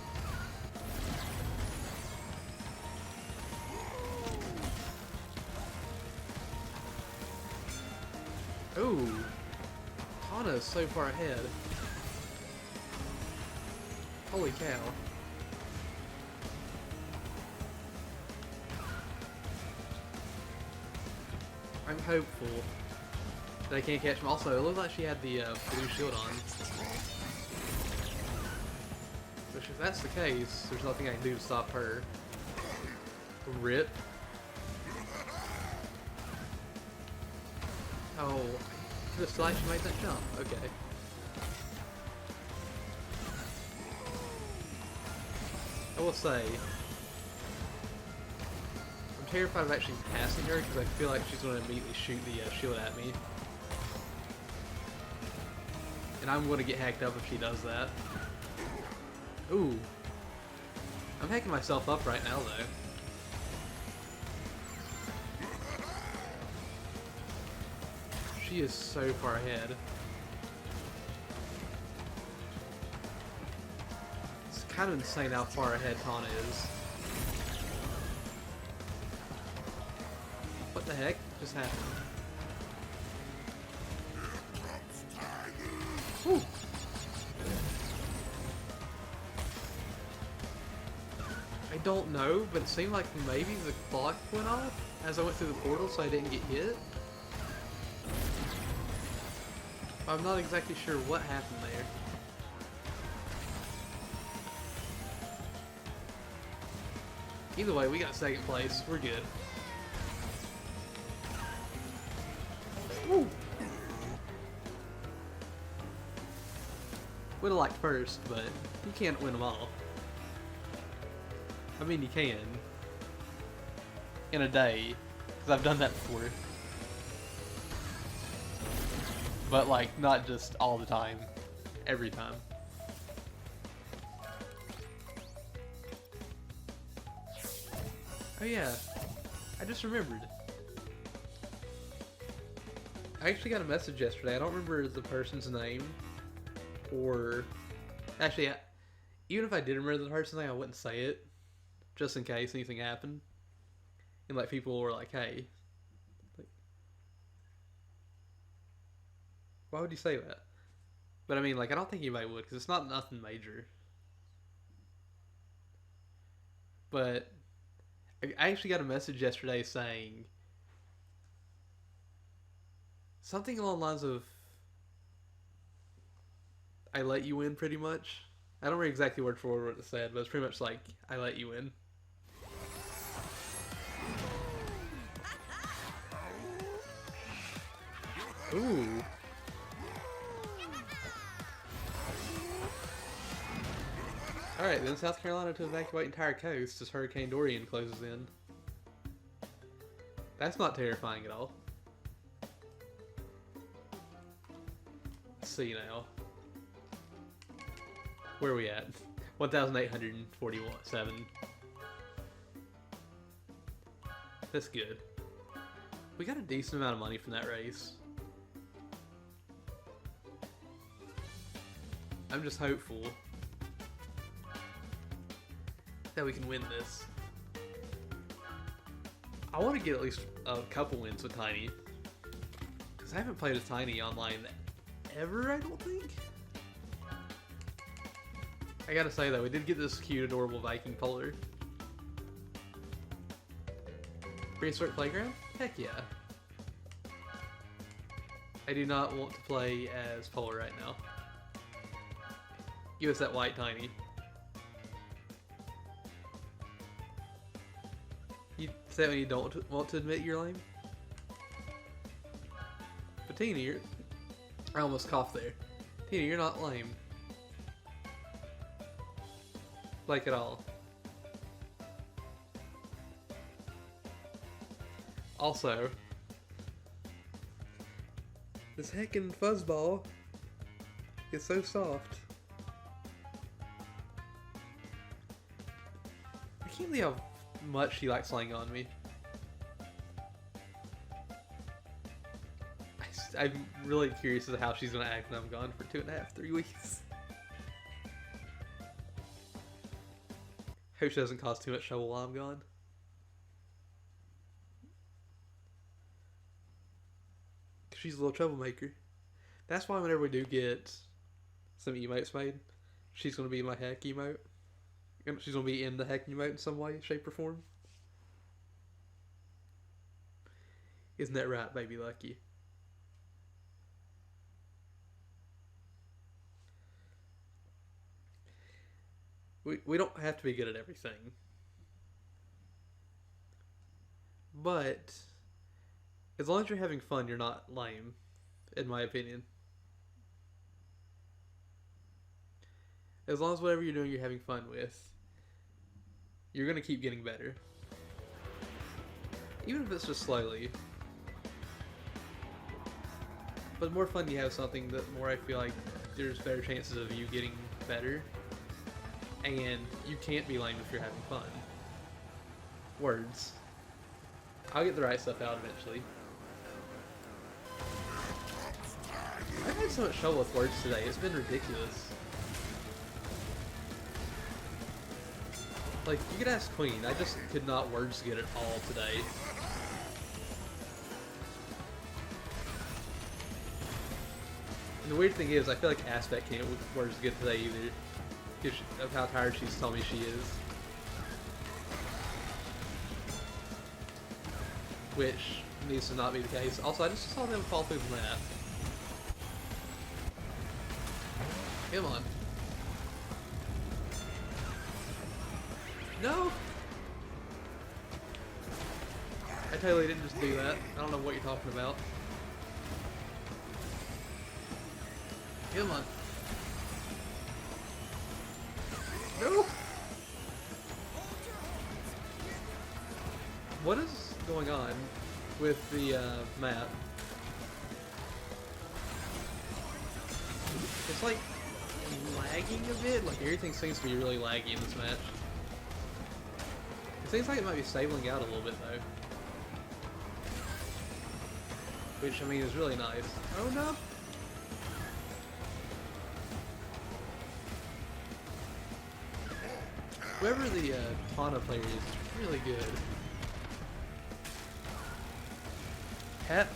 A: Ooh, Hana's so far ahead. Holy cow. I'm hopeful that I can't catch him. Also, it looked like she had the blue shield on. Which, if that's the case, there's nothing I can do to stop her. RIP. Oh, just like she made that jump. Okay. I will say, I'm terrified of actually passing her because I feel like she's going to immediately shoot the shield at me. And I'm going to get hacked up if she does that. Ooh. I'm hacking myself up right now, though. She is so far ahead. It's kind of insane how far ahead Tana is. What the heck just happened? Whew. I don't know, but it seemed like maybe the clock went off as I went through the portal, so I didn't get hit. I'm not exactly sure what happened there. Either way, we got second place. We're good. Woo! Would have liked first, but you can't win them all. I mean, you can. In a day. Because I've done that before. But, like, not just all the time. Every time. Oh yeah. I just remembered. I actually got a message yesterday. I don't remember the person's name. Or... Actually, even if I did remember the person's name, I wouldn't say it. Just in case anything happened. And, like, people were like, hey... Why would you say that? But I mean, like, I don't think anybody would, because it's not nothing major. But I actually got a message yesterday saying something along the lines of, I let you win, pretty much. I don't remember exactly word for word what it said, but it's pretty much like, I let you win. Ooh. Alright, then South Carolina to evacuate entire coast as Hurricane Dorian closes in. That's not terrifying at all. Let's see now. Where are we at? 1,847. That's good. We got a decent amount of money from that race. I'm just hopeful that we can win this. I want to get at least a couple wins with Tiny. Because I haven't played with Tiny online ever, I don't think. I gotta say though, we did get this cute, adorable Viking polar. Prehistoric Playground? Heck yeah. I do not want to play as Polar right now. Give us that white Tiny. You say when you don't want to admit you're lame? But Tina, you're... I almost coughed there. Tina, you're not lame. Like at all. Also, this heckin' fuzzball is so soft. I can't believe how much she likes laying on me. I'm really curious as to how she's gonna act when I'm gone for 2.5, 3 weeks. Hope she doesn't cause too much trouble while I'm gone. She's a little troublemaker. That's why whenever we do get some emotes made, she's gonna be my heck emote. She's gonna be in the heck emote in some way, shape, or form. Isn't that right, baby Lucky? We don't have to be good at everything. But As long as you're having fun, you're not lame, in my opinion. As long as whatever you're doing, you're having fun with, you're gonna keep getting better. Even if it's just slowly. But the more fun you have something, the more I feel like there's better chances of you getting better. And you can't be lame if you're having fun. Words. I'll get the right stuff out eventually. I've had so much trouble with words today, it's been ridiculous. Like, you could ask Queen, I just could not words get it all today. And the weird thing is, I feel like Aspect can't words get today either, because of how tired she's told me she is. Which needs to not be the case. Also, I just saw them fall through the map. Come on. No! I totally didn't just do that. I don't know what you're talking about. Come on. No! What is going on with the map? It's like lagging a bit. Like everything seems to be really laggy in this match. It seems like it might be stabilizing out a little bit though. Which, I mean, is really nice. Oh no! Whoever the Tana player is really good. Hep.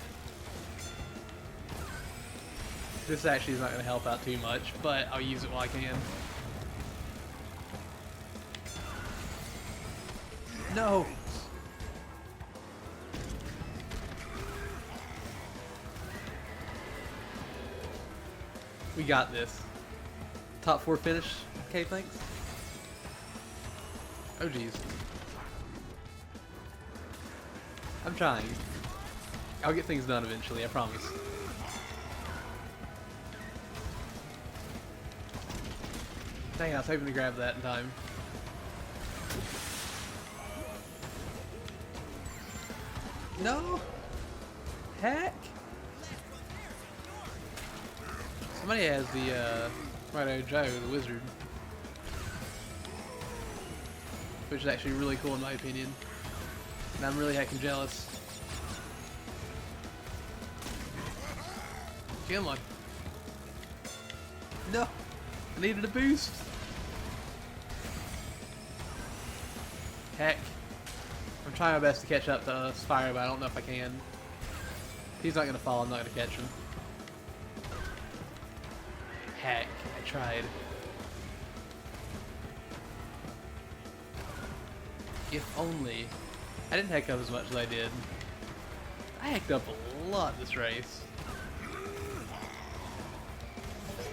A: This actually is not going to help out too much, but I'll use it while I can. No! We got this. Top 4 finish. Okay, thanks. Oh jeez. I'm trying. I'll get things done eventually, I promise. Dang, I was hoping to grab that in time. No! Heck! Somebody has the, Righto Joe, the wizard. Which is actually really cool in my opinion. And I'm really heckin' jealous. Come on. No! I needed a boost! Heck. I'm trying my best to catch up to Spyro, but I don't know if I can. If he's not gonna fall, I'm not gonna catch him. Heck, I tried. If only. I didn't heck up as much as I did. I hecked up a lot this race.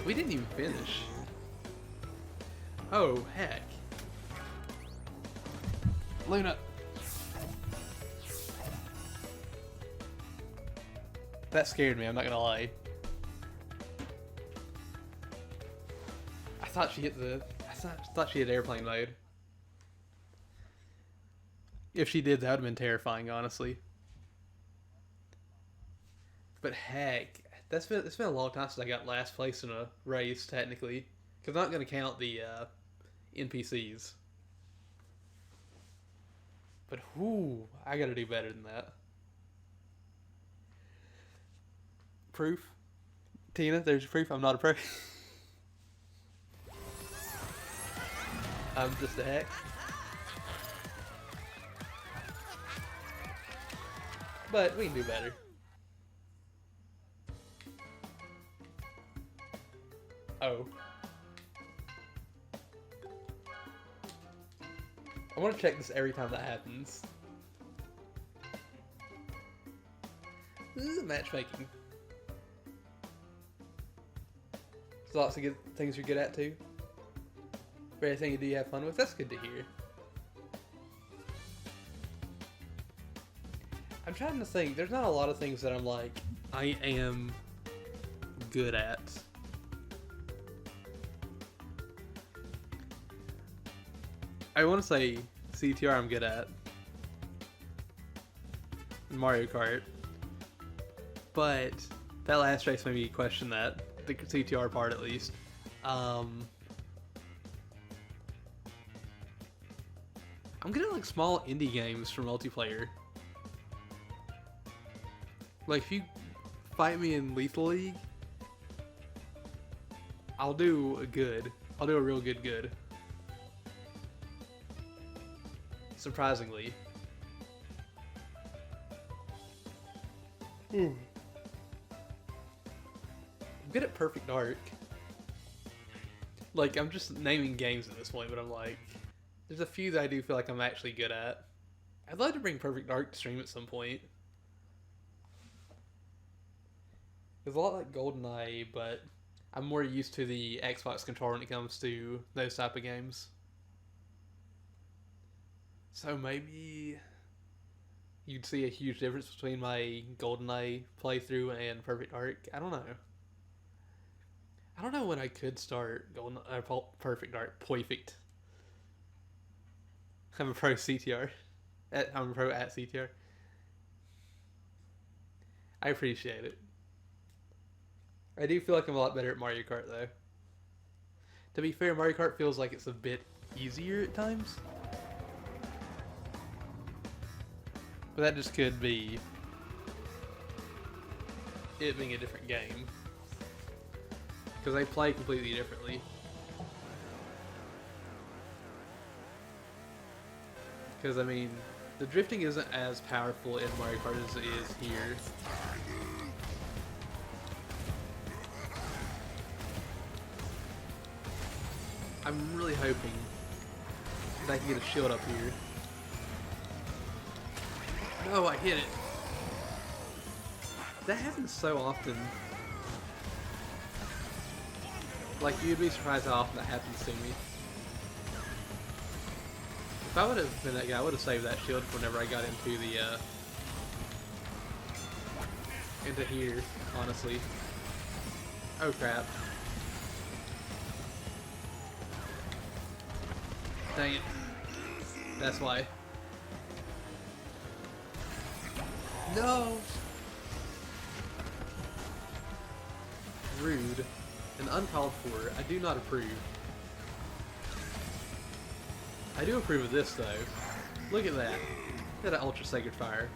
A: We didn't even finish. Oh, heck. Luna. That scared me, I'm not gonna lie. I thought she hit the... I thought she hit airplane mode. If she did, that would have been terrifying, honestly. But heck, it's been a long time since I got last place in a race, technically. Because I'm not going to count the NPCs. But whoo, I got to do better than that. Proof? Tina, there's your proof I'm not a pro. I'm just a heck. But we can do better. Oh. I want to check this every time that happens. This is matchmaking. There's lots of good things you're good at too. For anything you do have fun with, that's good to hear. I'm trying to think. There's not a lot of things that I'm like, I am good at. I want to say CTR I'm good at. Mario Kart. But that last race made me question that. The CTR part at least. I'm good at like small indie games for multiplayer. Like if you fight me in Lethal League, I'll do a good. I'll do a real good. Surprisingly. I'm good at Perfect Dark. Like, I'm just naming games at this point, but I'm like, there's a few that I do feel like I'm actually good at. I'd love to bring Perfect Dark to stream at some point. It's a lot like GoldenEye, but I'm more used to the Xbox controller when it comes to those type of games. So maybe you'd see a huge difference between my GoldenEye playthrough and Perfect Dark. I don't know. I don't know when I could start Perfect Dark. Perfect. I'm a pro CTR. I'm a pro at CTR. I appreciate it. I do feel like I'm a lot better at Mario Kart though. To be fair, Mario Kart feels like it's a bit easier at times. But that just could be it being a different game. Because they play completely differently. Because, I mean, the drifting isn't as powerful in Mario Kart as it is here. I'm really hoping that I can get a shield up here. No, I hit it. That happens so often. Like, you'd be surprised how often that happens to me. If I would have been that guy, I would have saved that shield whenever I got into the, into here, honestly. Oh crap. Dang it. That's why. No! Rude. And uncalled for. I do not approve. I do approve of this, though. Look at that. Look at that Ultra Sacred Fire.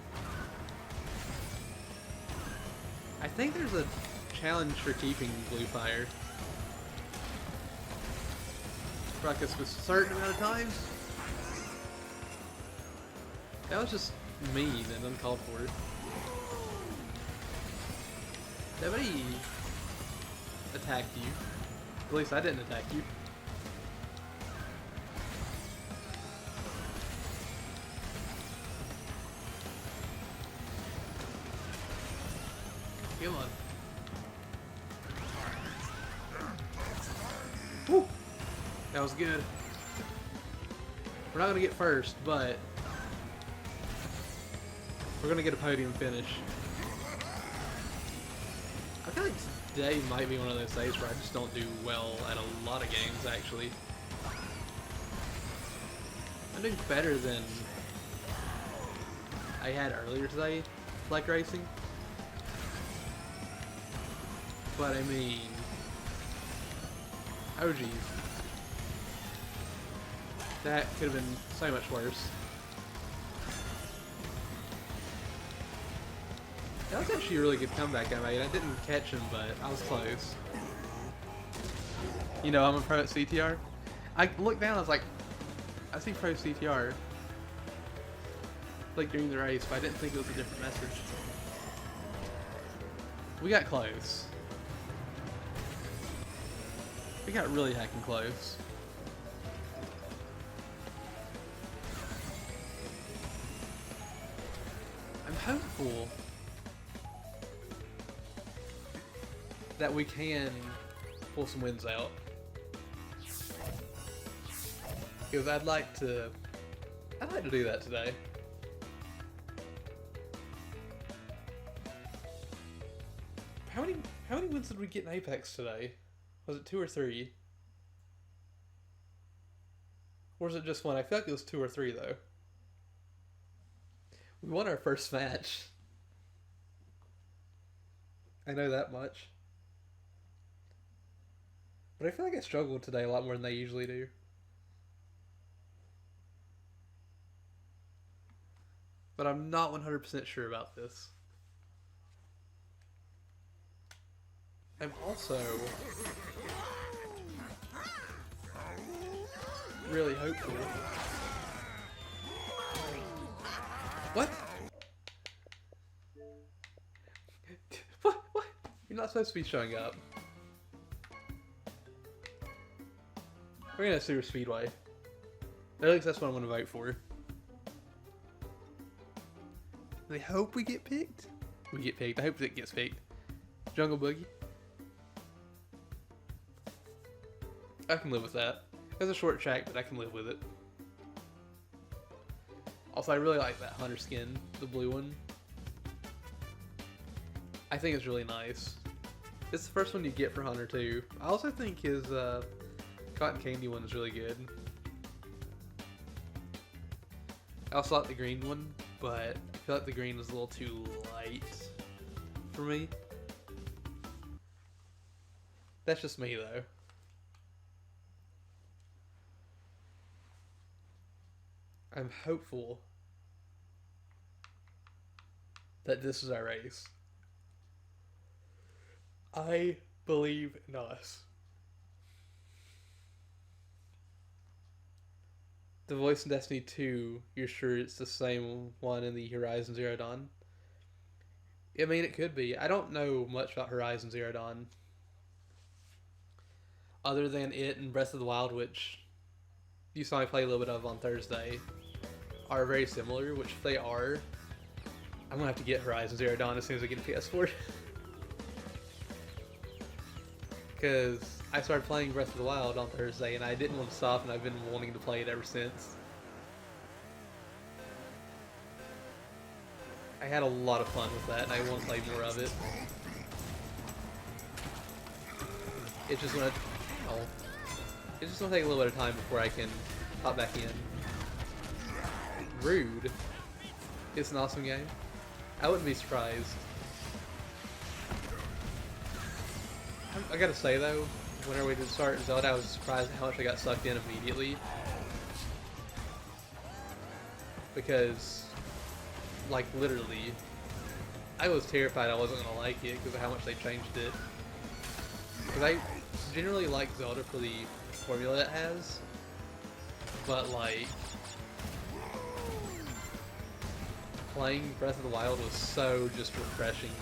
A: I think there's a challenge for keeping Blue Fire. For like a certain amount of times. That was just mean and uncalled for. Nobody attacked you. At least I didn't attack you. Come on. Woo! That was good. We're not gonna get first, but we're gonna get a podium finish. I feel like today might be one of those days where I just don't do well at a lot of games, actually. I'm doing better than I had earlier today, like racing. But I mean, oh geez. That could have been so much worse. That was actually a really good comeback I made. I didn't catch him, but I was close. You know, I'm a pro at CTR. I looked down, I was like, I see pro CTR. Like during the race, but I didn't think it was a different message. We got close. We got really heckin' close. I'm hopeful that we can pull some wins out. Because I'd like to do that today. How many wins did we get in Apex today? Was it 2 or 3? Or was it just 1? I feel like it was 2 or 3 though. We won our first match. I know that much. But I feel like I struggled today a lot more than they usually do. But I'm not 100% sure about this. I'm also really hopeful. What? What? You're not supposed to be showing up. We're gonna Super Speedway. At least that's what I'm gonna vote for. I hope we get picked. We get picked. I hope it gets picked. Jungle Boogie. I can live with that. It's a short track, but I can live with it. Also, I really like that Hunter skin, the blue one. I think it's really nice. It's the first one you get for Hunter too. I also think his cotton candy one is really good. I also like the green one, but I feel like the green is a little too light for me. That's just me though. I'm hopeful that this is our race. I believe in us. The voice in Destiny 2, you're sure it's the same one in the Horizon Zero Dawn? I mean, it could be. I don't know much about Horizon Zero Dawn. Other than it and Breath of the Wild, which you saw me play a little bit of on Thursday, are very similar, which if they are, I'm gonna have to get Horizon Zero Dawn as soon as I get a PS4. Because I started playing Breath of the Wild on Thursday and I didn't want to stop, and I've been wanting to play it ever since. I had a lot of fun with that and I want to play more of it. It's just gonna take a little bit of time before I can hop back in. Rude. It's an awesome game. I wouldn't be surprised. I gotta say though, whenever we did start Zelda, I was surprised at how much I got sucked in immediately. Because, like, literally, I was terrified I wasn't gonna like it because of how much they changed it. Because I generally like Zelda for the formula it has, but like, playing Breath of the Wild was so just refreshing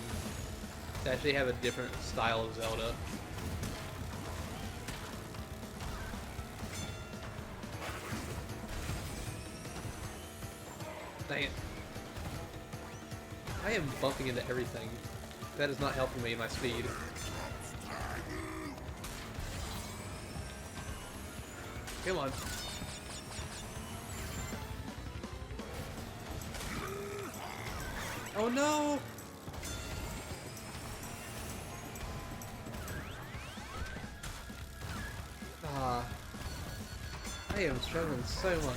A: to actually have a different style of Zelda. Dang it. I am bumping into everything. That is not helping me in my speed. Come on. Oh no! Ah. I am struggling so much.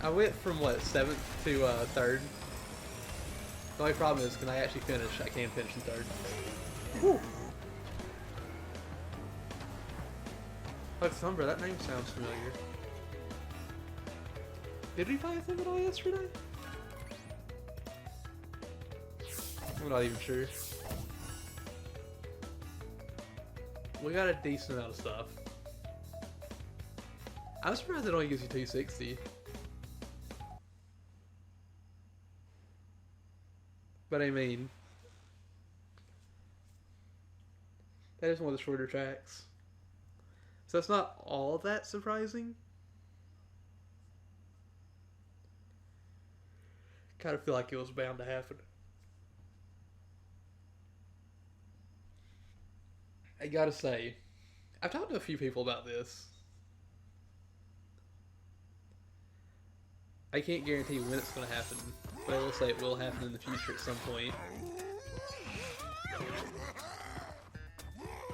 A: I went from what, 7th to 3rd. The only problem is, can I actually finish? I can't finish in 3rd. Whew. Thumbra, that name sounds familiar. Did we play a thing at all yesterday? I'm not even sure. We got a decent amount of stuff. I'm surprised it only gives you 260. But I mean, that is one of the shorter tracks. So it's not all that surprising. Kind of feel like it was bound to happen. I gotta say, I've talked to a few people about this. I can't guarantee when it's going to happen, but I will say it will happen in the future at some point.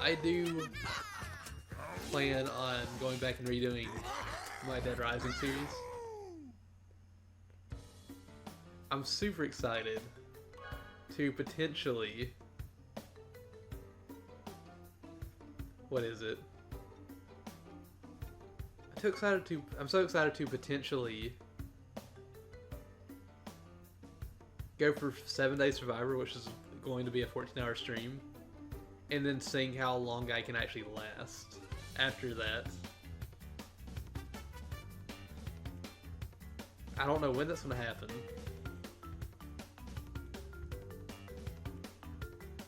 A: I do plan on going back and redoing my Dead Rising series. I'm super excited to potentially... What is it? I'm so excited to potentially go for 7-Day Survivor, which is going to be a 14-hour stream, and then seeing how long I can actually last after that. I don't know when that's going to happen,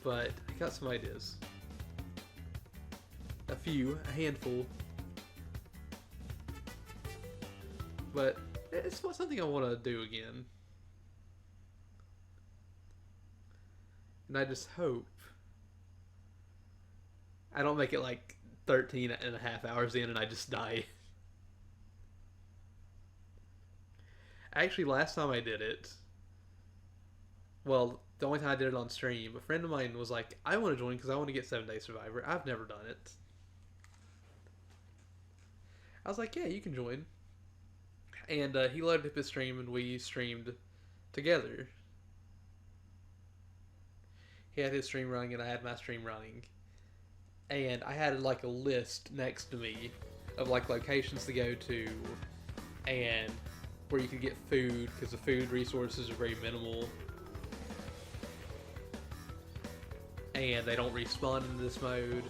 A: but I got some ideas. A handful. But it's not something I want to do again. And I just hope I don't make it like 13 and a half hours in and I just die. Actually, last time I did it, well, the only time I did it on stream, a friend of mine was like, I want to join because I want to get 7-Day Survivor. I've never done it. I was like, yeah, you can join. And he loaded up his stream and we streamed together. He had his stream running and I had my stream running. And I had like a list next to me of like locations to go to and where you could get food, because the food resources are very minimal. And they don't respawn in this mode.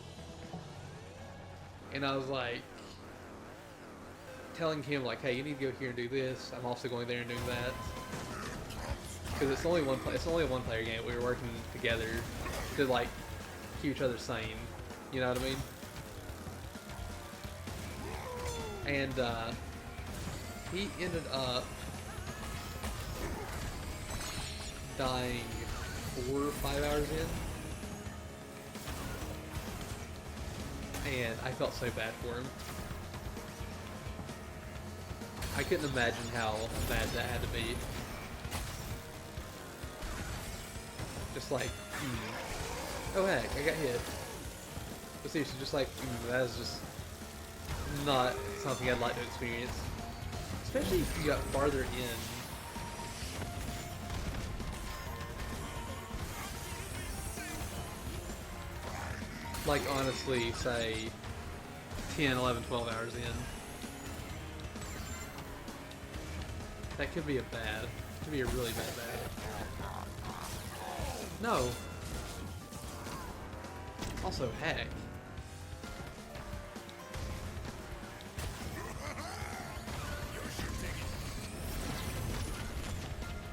A: And I was like, telling him like, hey, you need to go here and do this. I'm also going there and doing that. Because it's only one a one-player game. We were working together to like keep each other sane. You know what I mean? And he ended up dying 4 or 5 hours in. And I felt so bad for him. I couldn't imagine how bad that had to be. Just like, oh heck, I got hit. But seriously, just like, that is just not something I'd like to experience. Especially if you got farther in. Like, honestly, say, 10, 11, 12 hours in. That could be a really bad. No. Also, heck.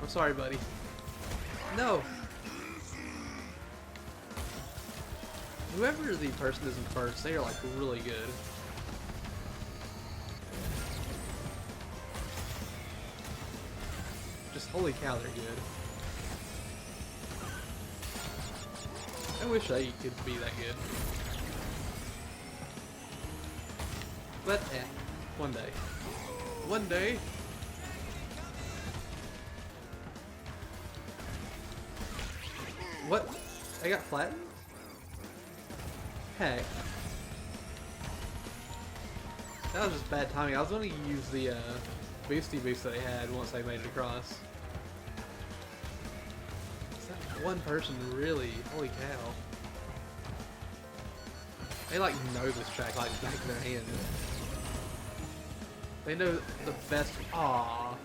A: I'm sorry, buddy. No. Whoever the person is in first, they are like really good. Just holy cow, they're good. I wish they could be that good. But, one day. One day! What? I got flattened? Heck. That was just bad timing. I was going to use the boosty boost that I had once I made it across. That one person really, holy cow. They like know this track like the back of their hand. They know the best. Aww.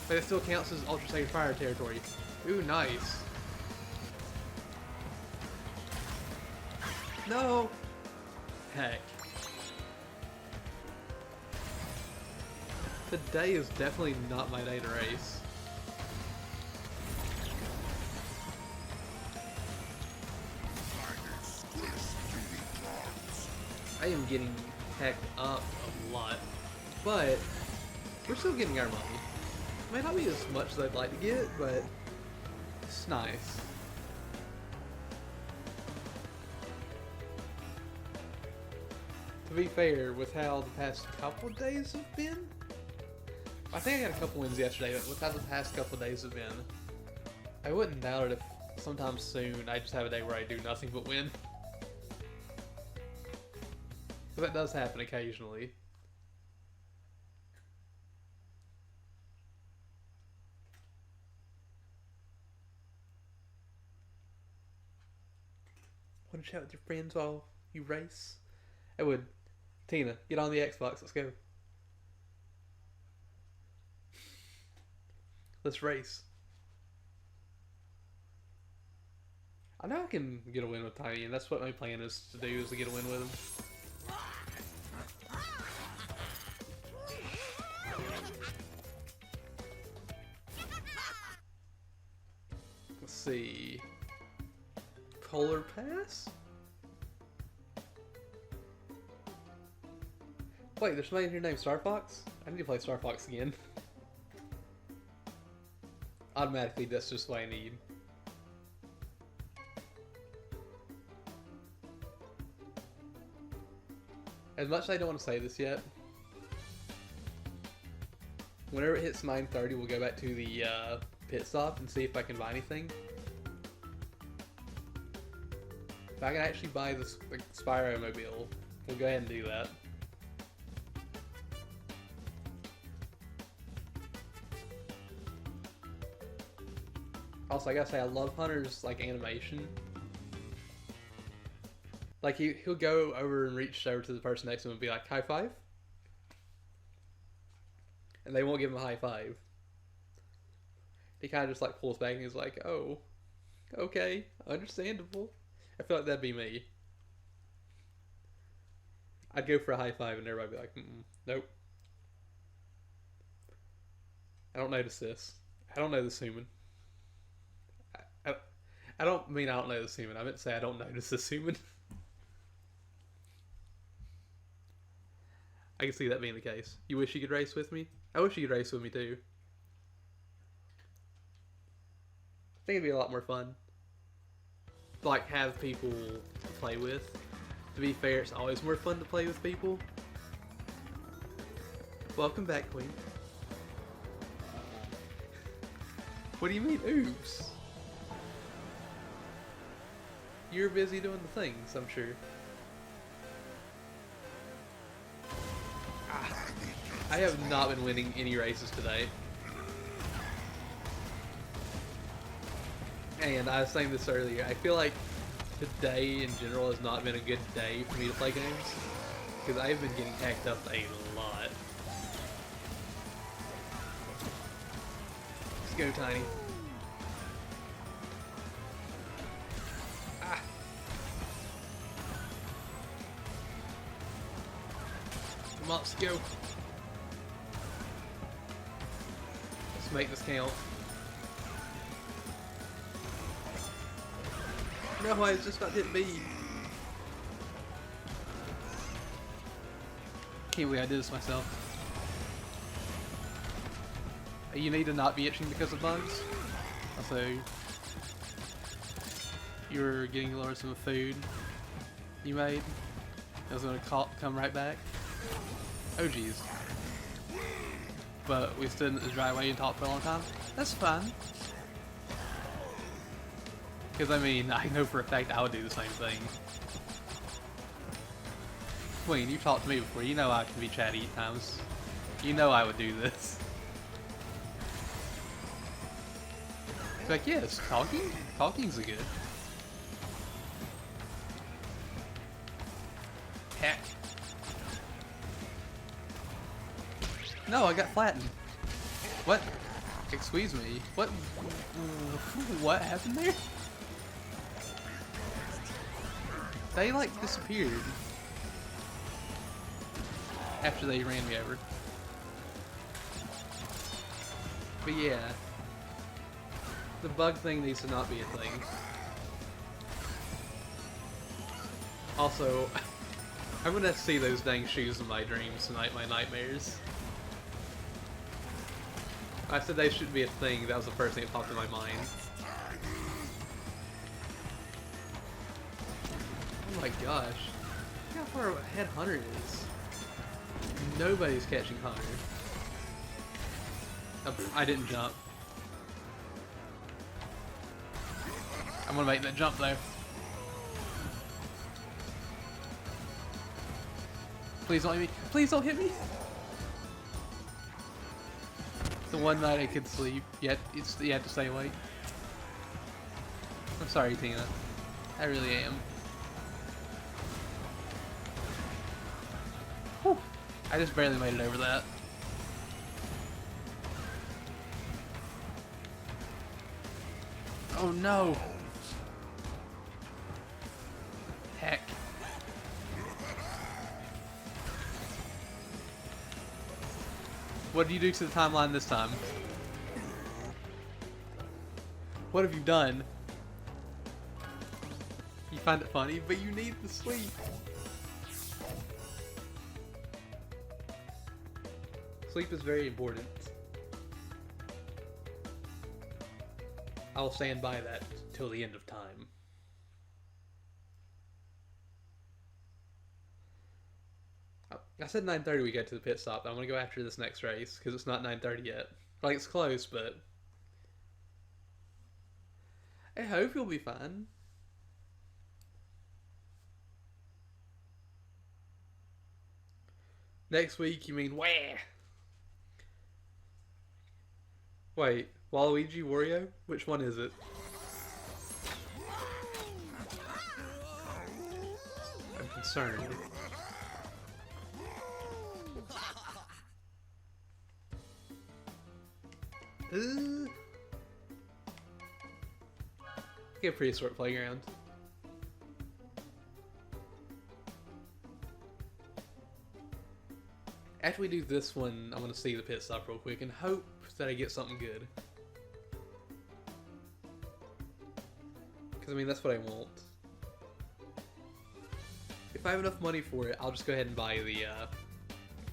A: But it still counts as Ultra Sacred Fire territory. Ooh, nice. No! Heck. Today is definitely not my day to race. I am getting hecked up a lot, but we're still getting our money. May not be as much as I'd like to get, but it's nice. To be fair, with how the past couple days have been, I think I got a couple wins yesterday, but with how the past couple of days have been, I wouldn't doubt it if sometime soon I just have a day where I do nothing but win. But that does happen occasionally. Want to chat with your friends while you race? I would. Tina, get on the Xbox. Let's go. Let's race. I know I can get a win with Tiny, and that's what my plan is to do, is to get a win with him. Let's see. Polar Pass? Wait, there's somebody in here named Star Fox? I need to play Star Fox again. Automatically, that's just what I need. As much as I don't want to say this yet, whenever it hits 9:30, we'll go back to the pit stop and see if I can buy anything. If I can actually buy the Spyro mobile, we'll go ahead and do that. Also, I gotta say, I love Hunter's like animation. Like he'll go over and reach over to the person next to him and be like, "High five," and they won't give him a high five. He kind of just like pulls back and he's like, "Oh, okay, understandable." I feel like that'd be me. I'd go for a high five and everybody'd be like, "Nope, I don't notice this. I don't know this human." I don't mean I don't know this human. I meant to say I don't notice this human. I can see that being the case. You wish you could race with me? I wish you could race with me too. I think it'd be a lot more fun. Like, have people to play with. To be fair, it's always more fun to play with people. Welcome back, Queen. What do you mean, oops? You're busy doing the things, I'm sure. I have not been winning any races today. And I was saying this earlier, I feel like today in general has not been a good day for me to play games. Because I've been getting hacked up a lot. Let's go, Tiny. Ah. Come on, let's go. Let's make this count. No, I was just about to hit B. Can't believe I did this myself. You need to not be itching because of bugs. Also, you're getting lower some food you made. I was gonna come right back. Oh jeez. But we stood in the driveway and talked for a long time. That's fun. Because, I mean, I know for a fact I would do the same thing. Queen, you've talked to me before. You know I can be chatty at times. You know I would do this. It's like, yes, talking? Talking's a good. Heck. No, I got flattened. What? Excuse me. What? What happened there? They like disappeared after they ran me over. But yeah, the bug thing needs to not be a thing. Also, I'm gonna see those dang shoes in my dreams tonight, my nightmares. I said they shouldn't be a thing, that was the first thing that popped in my mind. Oh my gosh. Look how far ahead Hunter is. Nobody's catching Hunter. I didn't jump. I'm gonna make that jump though. Please don't hit me. Please don't hit me. The one night I could sleep, yet you have to stay awake. I'm sorry, Tina. I really am. Whew. I just barely made it over that. Oh no! Heck. What did you do to the timeline this time? What have you done? You find it funny, but you need the sleep. Sleep is very important. I'll stand by that till the end of time. I said 9:30 we get to the pit stop. I'm gonna go after this next race because it's not 9:30 yet. Like, it's close, but I hope you'll be fine. Next week, you mean where? Wait, Waluigi, Wario? Which one is it? I'm concerned. Get a prehistoric playground. After we do this one, I'm gonna see the pit stop real quick and hope that I get something good. Because I mean, that's what I want. If I have enough money for it, I'll just go ahead and buy the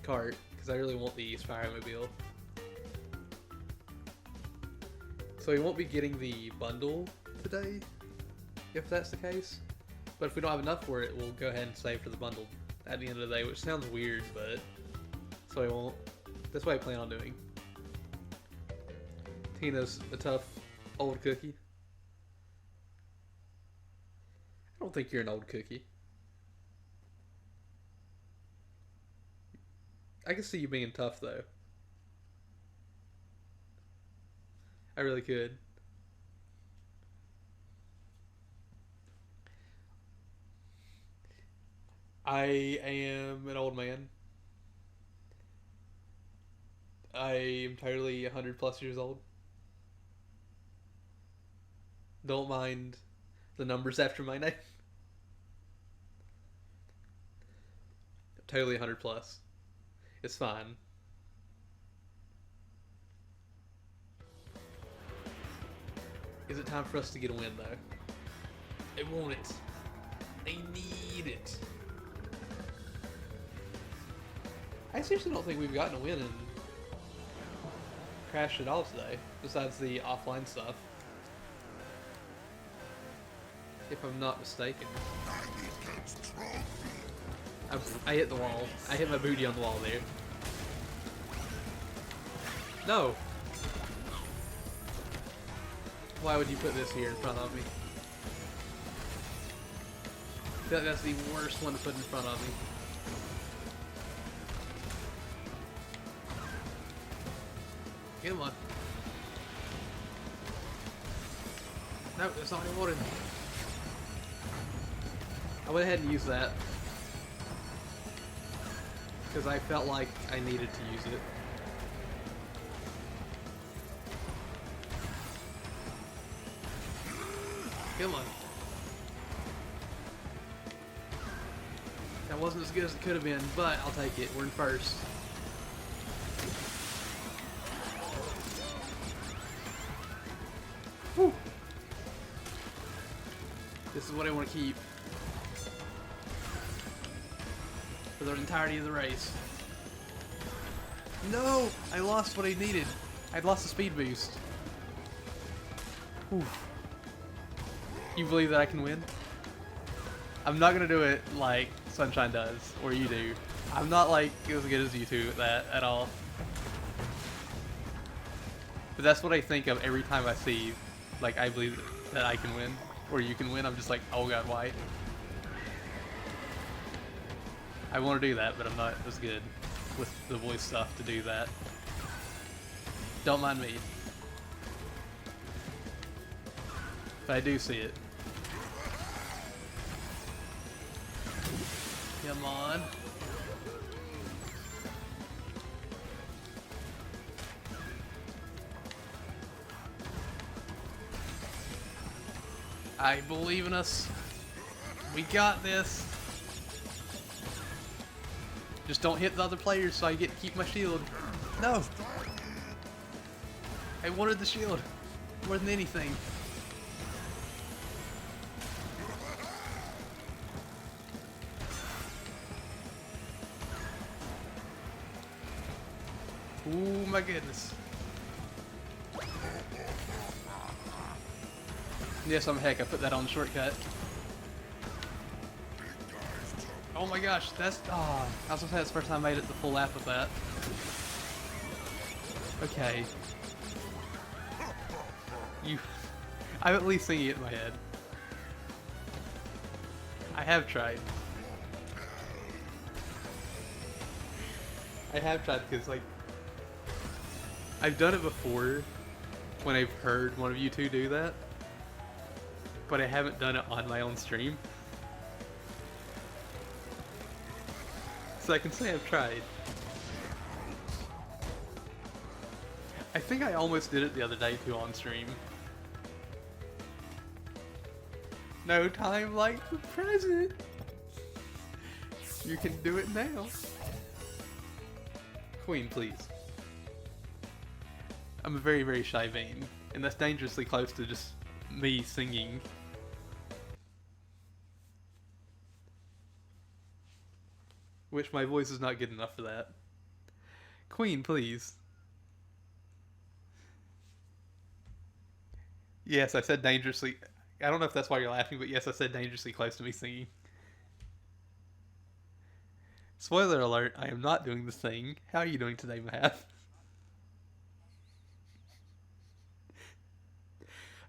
A: cart because I really want the Spiromobile. So we won't be getting the bundle today, if that's the case. But if we don't have enough for it, we'll go ahead and save for the bundle at the end of the day, which sounds weird, but so I won't. That's what I plan on doing. Tina's a tough old cookie. I don't think you're an old cookie. I can see you being tough, though. I really could. I am an old man. I am totally 100 plus years old. Don't mind the numbers after my name. Totally 100 plus. It's fine. Is it time for us to get a win, though? I want it. I need it. I seriously don't think we've gotten a win in Crash at all today, besides the offline stuff. If I'm not mistaken. I hit the wall. I hit my booty on the wall there. No! Why would you put this here in front of me? I feel like that's the worst one to put in front of me. Come on. No, that's not what I wanted. I went ahead and used that. Because I felt like I needed to use it. Come on. That wasn't as good as it could have been, but I'll take it. We're in first. Whew. This is what I want to keep for the entirety of the race. No! I lost what I needed. I'd lost the speed boost. Whew. You believe that I can win? I'm not gonna do it like Sunshine does, or you do. I'm not like as good as you two at that at all. that's what I think of every time I see, like, I believe that I can win, or you can win. I'm just like, oh god, why? I want to do that, but I'm not as good with the voice stuff to do that. Don't mind me. But I do see it. Come on. I believe in us. We got this. Just don't hit the other players so I get to keep my shield. No! I wanted the shield more than anything. Oh my goodness. Yes, I'm heck. I put that on shortcut. Oh my gosh, that's... Oh, I was gonna say that's the first time I made it the full lap with that. Okay. I'm at least singing it in my head. I have tried. I have tried because, like... I've done it before when I've heard one of you two do that. But I haven't done it on my own stream. So I can say I've tried. I think I almost did it the other day too on stream. No time like the present. You can do it now. Queen, please. I'm a very, very shy vein, and that's dangerously close to just me singing. Which my voice is not good enough for that. Queen, please. Yes, I said dangerously. I don't know if that's why you're laughing, but yes, I said dangerously close to me singing. Spoiler alert, I am not doing this thing. How are you doing today, Math?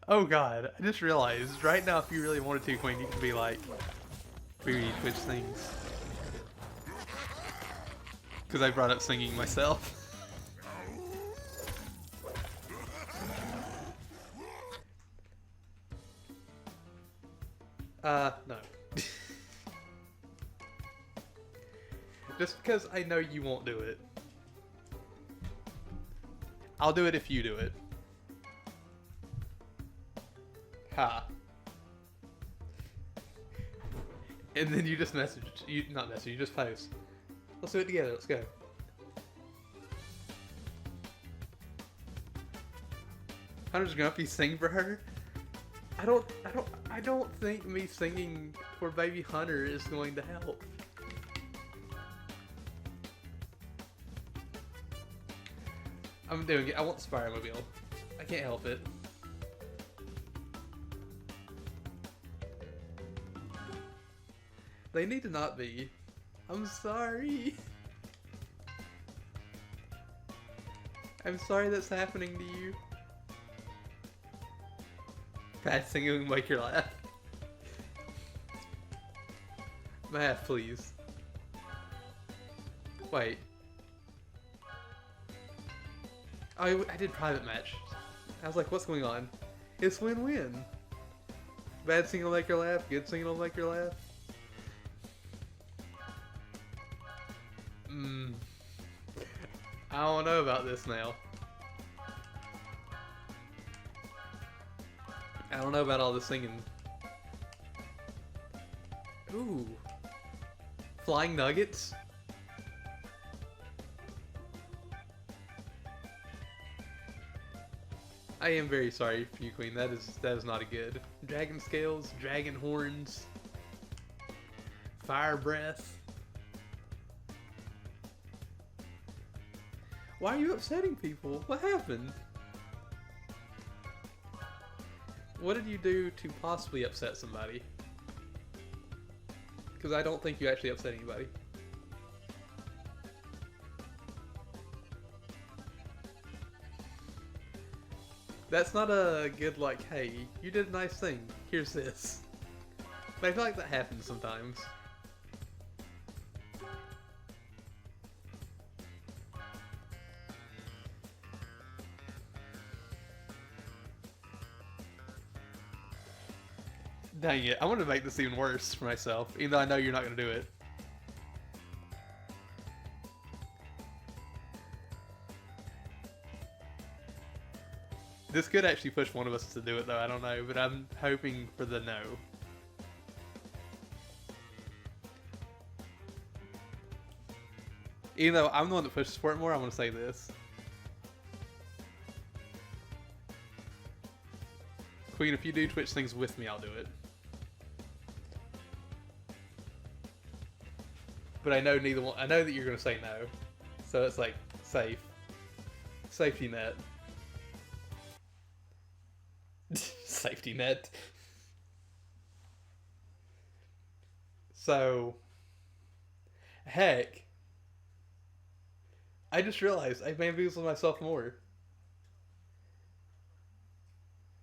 A: Oh god, I just realized, right now if you really wanted to, Queen, you could be like, Booty Twitch sings. Because I brought up singing myself. No. Just because I know you won't do it. I'll do it if you do it. Ha. And then you just message, you just post. Let's do it together, let's go. Hunter's Grumpy sing for her? I don't think me singing for baby Hunter is going to help. I'm doing it. I want Spiromobile. I can't help it. They need to not be. I'm sorry. I'm sorry that's happening to you. Pat singing will make you laugh. Math, please. Wait. Oh, I did private match. I was like, what's going on? It's win-win. Bad singing will make her laugh, good singing will make her laugh. I don't know about this now. I don't know about all this singing. Ooh. Flying nuggets? I am very sorry for you, Queen. That is not a good. Dragon scales, dragon horns, fire breath. Why are you upsetting people? What happened? What did you do to possibly upset somebody? Because I don't think you actually upset anybody. That's not a good, like, hey, you did a nice thing, here's this. But I feel like that happens sometimes. Dang it, I want to make this even worse for myself, even though I know you're not going to do it. This could actually push one of us to do it though, I don't know, but I'm hoping for the no. Even though I'm the one that pushes for it more, I'm going to say this. Queen, if you do Twitch things with me, I'll do it. But I know neither one. I know that you're going to say no. So it's like, safe. Safety net. Safety net. So, heck. I just realized I bamboozled myself more.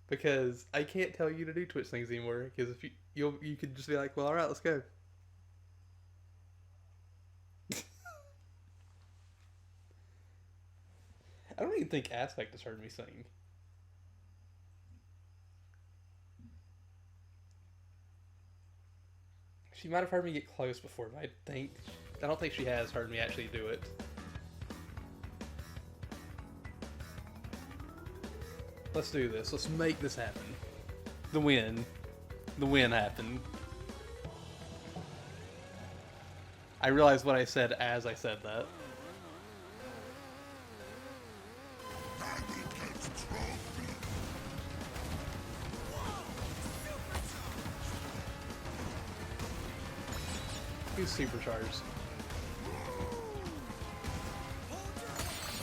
A: Because I can't tell you to do Twitch things anymore. Because if you could just be like, well, alright, let's go. I don't even think Aspect has heard me sing. She might have heard me get close before, but I don't think she has heard me actually do it. Let's do this. Let's make this happen. The win. The win happened. I realized what I said as I said that. He's supercharged.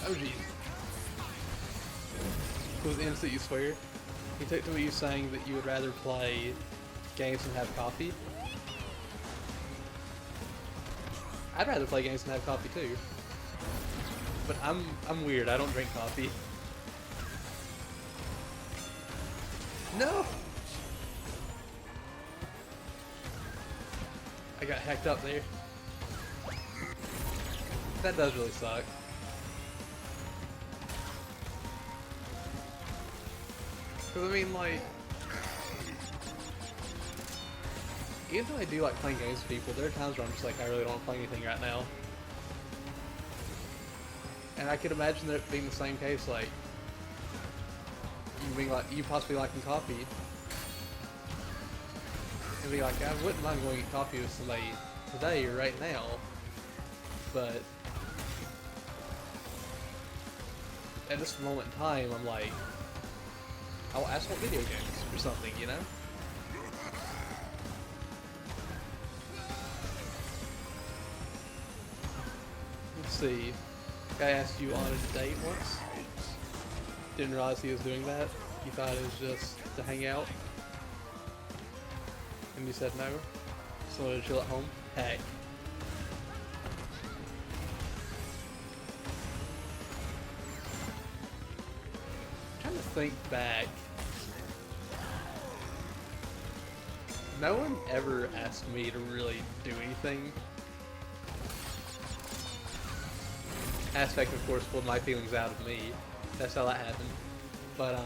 A: Oh jeez. Was the instant you swear? He took to you saying that you would rather play games than have coffee. I'd rather play games than have coffee too. But I'm weird, I don't drink coffee. No! I got hacked up there. That does really suck. Because, I mean, like, even though I do like playing games with people, there are times where I'm just like, I really don't want to play anything right now. And I could imagine that being the same case, like, you possibly liking coffee, and be like, I wouldn't mind going to get coffee with somebody today or right now, but at this moment in time, I'm like, I'll ask for video games or something, you know? Let's see. Guy asked you on a date once. Didn't realize he was doing that. You thought it was just to hang out. And you said no. Just wanted to chill at home. Heck. I'm trying to think back. No one ever asked me to really do anything. Aspect, of course, pulled my feelings out of me. That's how that happened. But,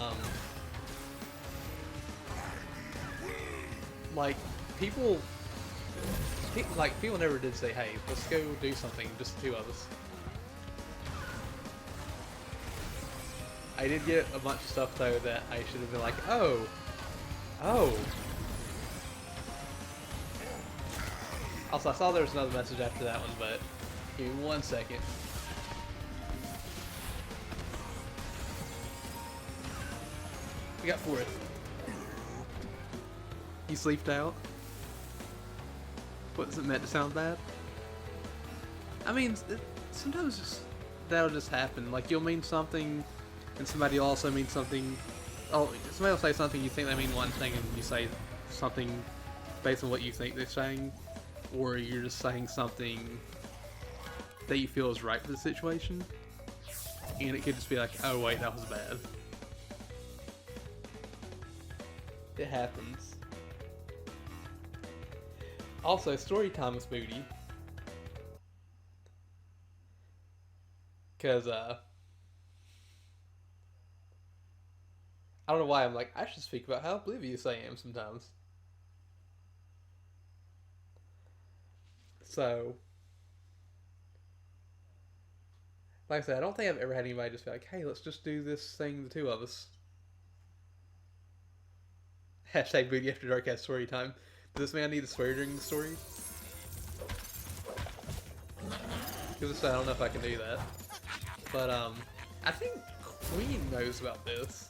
A: like, people never did say, hey, let's go do something, just the two of us. I did get a bunch of stuff, though, that I should have been like, oh. Also, I saw there was another message after that one, but give me 1 second. We got 4th. He sleeped out. Wasn't meant to sound bad. I mean, sometimes that'll just happen. Like, you'll mean something, and somebody will also mean something. Oh, somebody will say something, you think they mean one thing, and you say something based on what you think they're saying. Or you're just saying something that you feel is right for the situation. And it could just be like, oh wait, that was bad. It happens. Also, story time with Moody. Because, I don't know why I'm like, I should speak about how oblivious I am sometimes. So, like I said, I don't think I've ever had anybody just be like, hey, let's just do this thing, the two of us. Hashtag Booty After Dark has story time. Does this man need to swear during the story? Because I don't know if I can do that. But, I think Queen knows about this.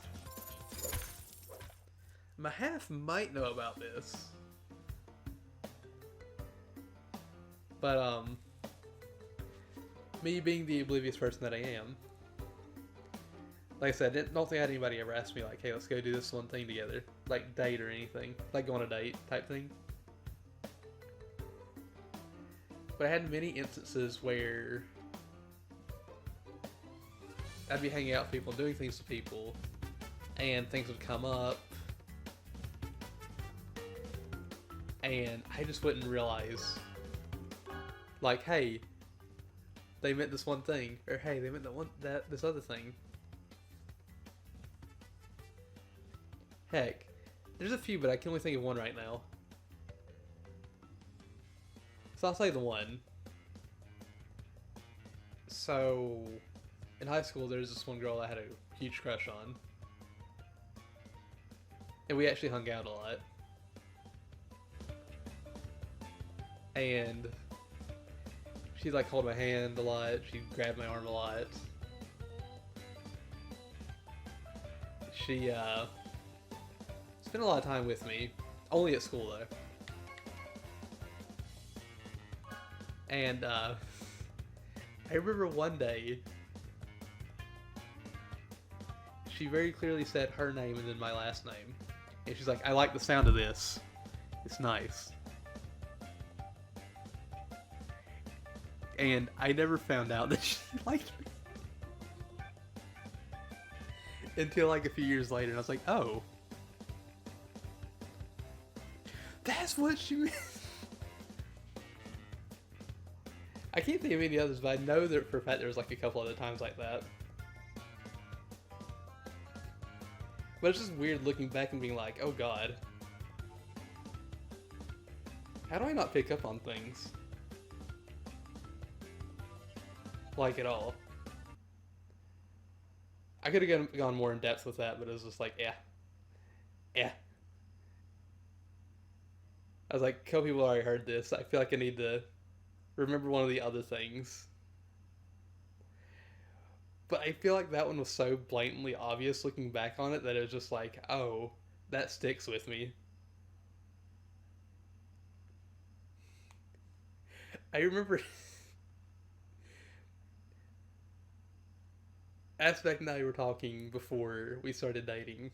A: My half might know about this. But, me being the oblivious person that I am, like I said, I don't think I had anybody ever ask me like, hey, let's go do this one thing together. Like, date or anything. Like, go on a date type thing. But I had many instances where I'd be hanging out with people, doing things with people, and things would come up, and I just wouldn't realize, like, hey, they meant this one thing, or hey, they meant this other thing. Heck, there's a few, but I can only think of one right now. So I'll say the one. So, in high school, there's this one girl I had a huge crush on. And we actually hung out a lot. And she'd like hold my hand a lot, she'd grab my arm a lot. She spent a lot of time with me, only at school though. And I remember one day, she very clearly said her name and then my last name. And she's like, I like the sound of this. It's nice. And I never found out that she liked me. Until like a few years later, and I was like, oh. That's what she meant. I can't think of any others, but I know that for a fact there was like a couple other times like that. But it's just weird looking back and being like, oh god. How do I not pick up on things? Like at all. I could have gone more in depth with that, but it was just like, yeah. Yeah. I was like, a couple people already heard this. I feel like I need to remember one of the other things. But I feel like that one was so blatantly obvious looking back on it that it was just like, oh, that sticks with me. I remember Aspect and I were talking before we started dating.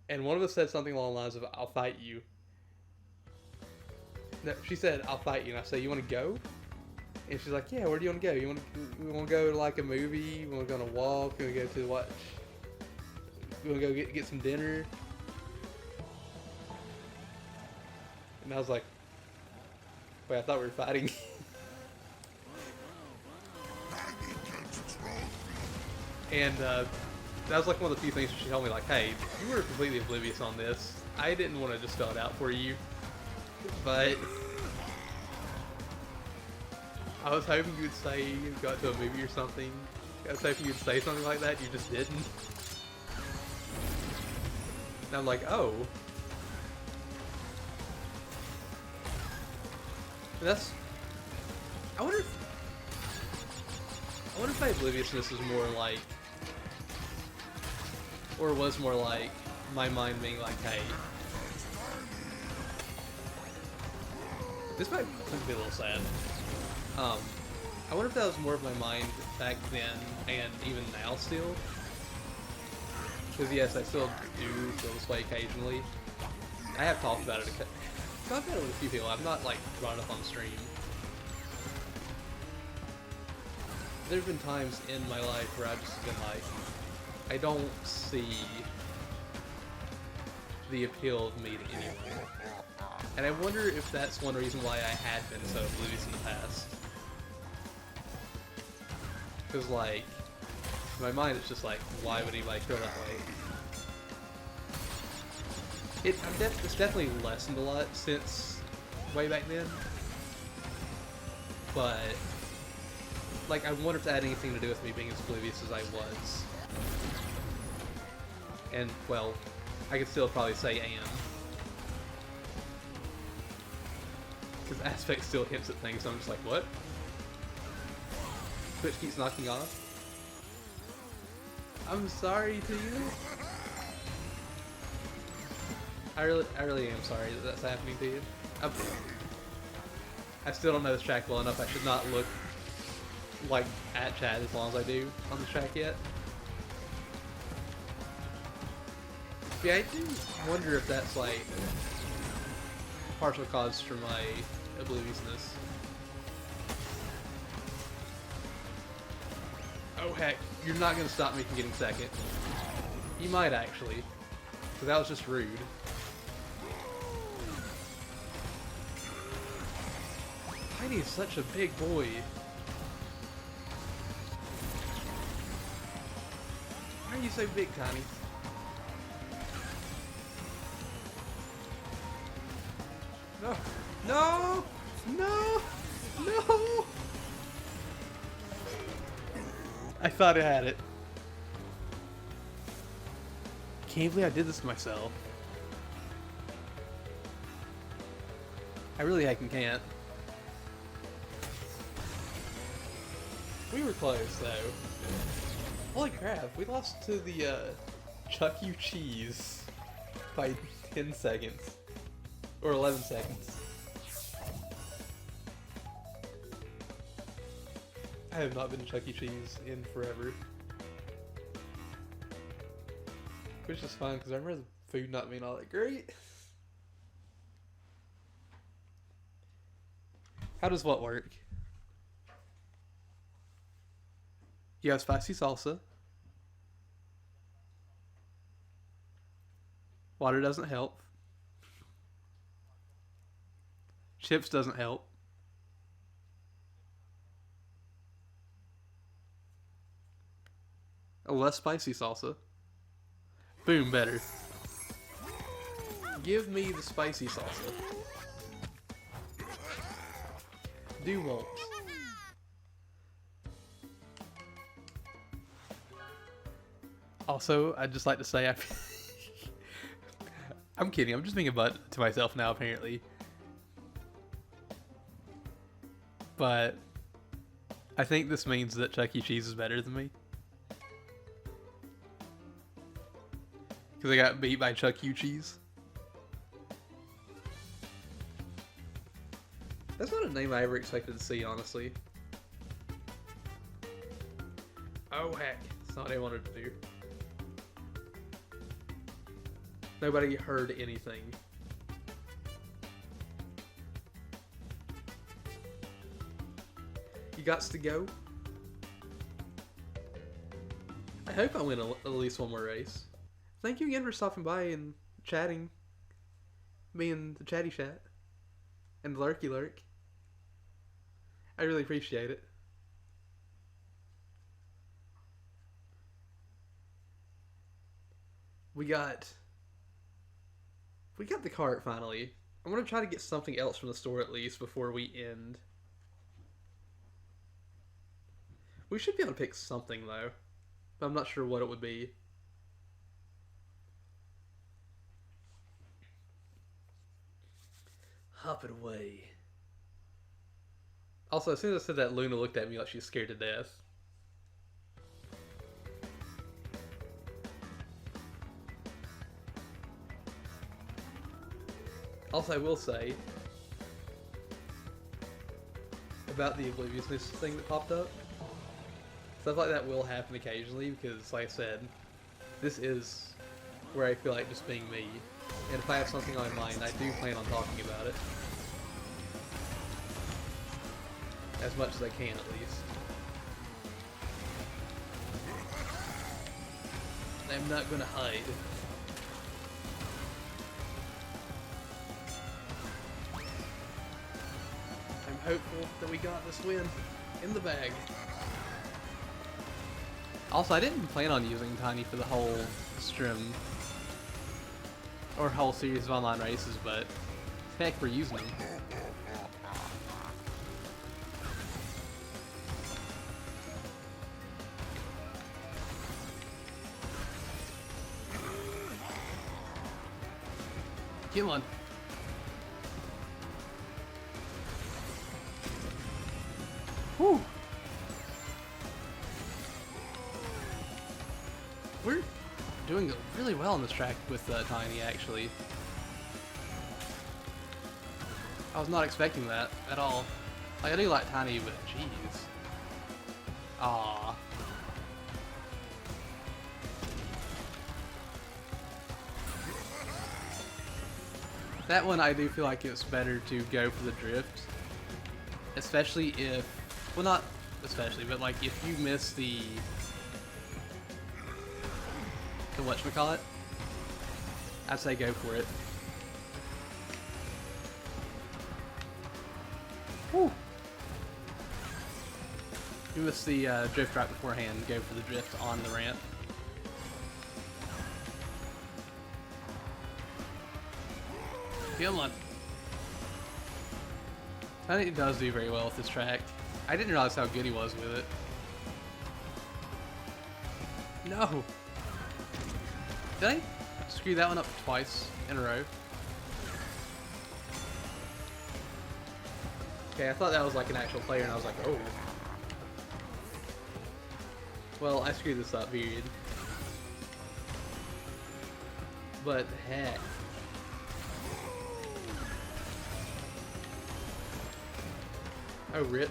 A: And one of us said something along the lines of, I'll fight you. No, she said, I'll fight you. And I said, you want to go? And she's like, yeah, where do you want to go? You want to go to like a movie? You want to go on a walk? You want to go to watch? You want to go get some dinner? And I was like, wait, I thought we were fighting. And that was like one of the few things she told me, like, hey, you were completely oblivious on this. I didn't want to just spell it out for you. But I was hoping you would say you got to a movie or something. I was hoping you'd say something like that. You just didn't. And I'm like, oh. And that's. I wonder if my obliviousness is more like, or was more like my mind being like, hey. This might be a little sad. I wonder if that was more of my mind back then and even now still. Because yes, I still do feel this way occasionally. I have talked about it. Talked about it with a few people. I've not like brought it up on stream. There's been times in my life where I've just been like, I don't see the appeal of meat anyway. And I wonder if that's one reason why I had been so oblivious in the past. Because, like, in my mind it's just like, why would anybody feel that way? It's definitely lessened a lot since way back then. But, like, I wonder if that had anything to do with me being as oblivious as I was. And, well, I could still probably say am. Because aspect still hints at things, so I'm just like, what? Twitch keeps knocking off. I'm sorry to you. I really am sorry that that's happening to you. I still don't know this track well enough. I should not look like at chat as long as I do on this track yet. Yeah, I do wonder if that's like partial cause for my obliviousness. Oh heck, you're not gonna stop me from getting second. You might actually, because that was just rude. Tiny is such a big boy. Why are you so big, Tiny? No! No! No! No! I thought I had it. Can't believe I did this to myself. I really heckin' can't. We were close, though. Holy crap, we lost to the, Chuck E. Cheese by 10 seconds. Or 11 seconds. I have not been to Chuck E. Cheese in forever. Which is fine, because I remember the food not being all that great. How does what work? You have spicy salsa. Water doesn't help. Chips doesn't help. A less spicy salsa. Boom, better. Give me the spicy salsa. Do won't. Also, I'd just like to say I'm kidding, I'm just being a butt to myself now, apparently. But I think this means that Chuck E. Cheese is better than me. Because I got beat by Chuck E. Cheese. That's not a name I ever expected to see, honestly. Oh heck, it's not what I wanted to do. Nobody heard anything. You gots to go? I hope I win at least one more race. Thank you again for stopping by and chatting. Me and the chatty chat. And the lurky lurk. I really appreciate it. We got the cart finally. I'm gonna try to get something else from the store at least before we end. We should be able to pick something though, but I'm not sure what it would be. Hop it away. Also, as soon as I said that, Luna looked at me like she's scared to death. Also, I will say about the obliviousness thing that popped up. Stuff like that will happen occasionally because, like I said, this is where I feel like just being me. And if I have something on my mind, I do plan on talking about it. As much as I can, at least. I'm not gonna hide. hopeful that we got this win in the bag. Also, I didn't plan on using Tiny for the whole stream or whole series of online races, but heck, we're using him. Come on. Whew. We're doing really well on this track with Tiny, actually. I was not expecting that at all. Like, I do like Tiny, but jeez. Aww. That one I do feel like it's better to go for the drift. Especially if, well, not especially, but like if you miss the whatchamacallit, I'd say go for it. Whew. You miss the drift right beforehand, go for the drift on the ramp. Come on. I think he does do very well with this track. I didn't realize how good he was with it. No! Did I screw that one up twice in a row? Okay, I thought that was like an actual player and I was like, oh. Well, I screwed this up, period. But heck. Oh, rip.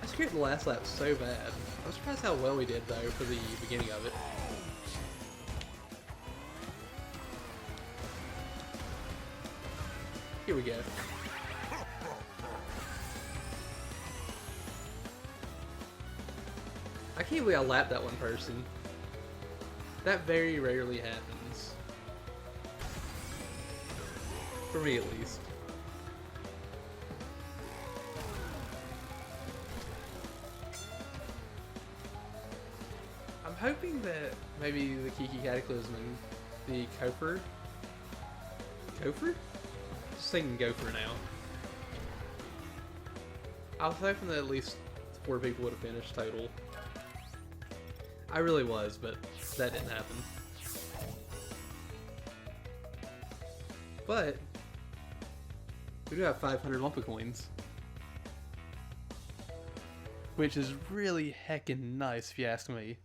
A: I screwed the last lap so bad. I'm surprised how well we did, though, for the beginning of it. Here we go. I can't believe I lapped that one person. That very rarely happens. For me, at least. I'm hoping that maybe the Kiki Cataclysm and the Gopher? Gopher? Just thinking Gopher now. I was hoping that at least 4 people would have finished total. I really was, but that didn't happen. But we do have 500 Wumpa coins, which is really heckin' nice if you ask me.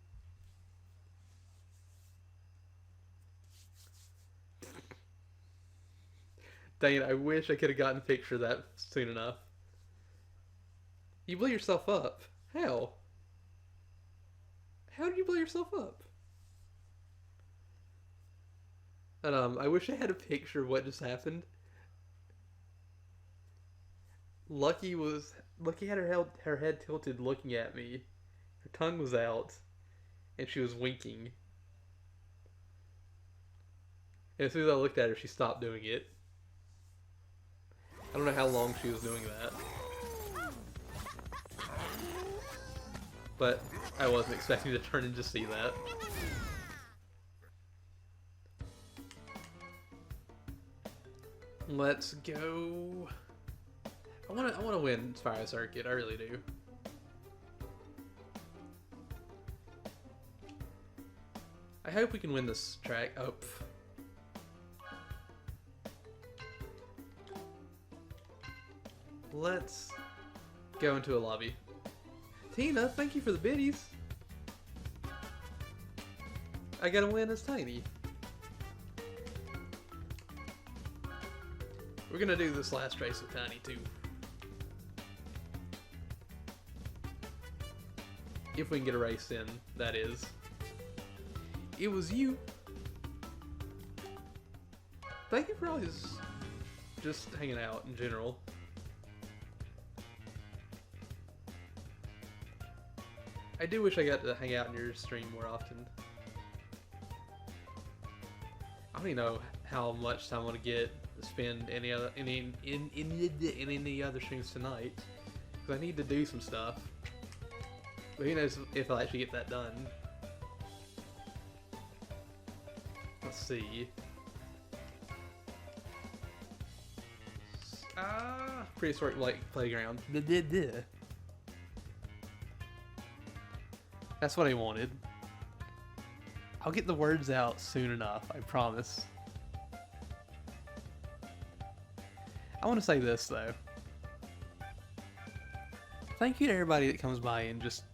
A: Dang it, I wish I could have gotten a picture of that soon enough. You blew yourself up. How? How did you blow yourself up? And I wish I had a picture of what just happened. Lucky had her head tilted looking at me. Her tongue was out. And she was winking. And as soon as I looked at her, she stopped doing it. I don't know how long she was doing that. But I wasn't expecting to turn and just see that. Let's go. I wanna win Spyro Circuit, I really do. I hope we can win this track. Oh. Let's go into a lobby. Tina, thank you for the biddies. I gotta win as Tiny. We're gonna do this last race with Tiny too. If we can get a race in, that is. It was you. Thank you for always just hanging out in general. I do wish I got to hang out in your stream more often. I don't even know how much time I want to get spend any other in any other streams tonight because I need to do some stuff. But who knows if I'll actually get that done. Let's see. Prehistoric like playground. That's what I wanted. I'll get the words out soon enough, I promise. I want to say this though. Thank you to everybody that comes by and just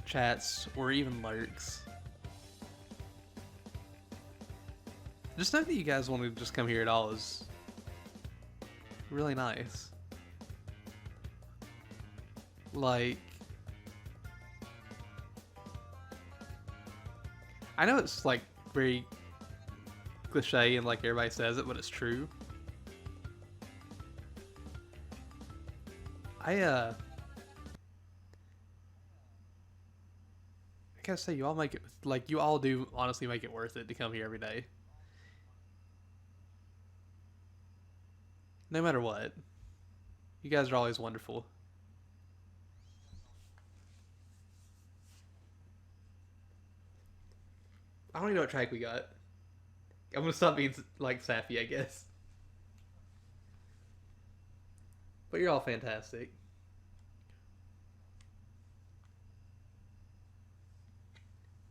A: chats or even lurks. Just know that you guys want to just come here at all is really nice. Like, I know it's like very cliche and like everybody says it, but it's true. I gotta say, you all make it, like, you all do honestly make it worth it to come here every day. No matter what. You guys are always wonderful. I don't even know what track we got. I'm gonna stop being, like, sappy, I guess. But you're all fantastic.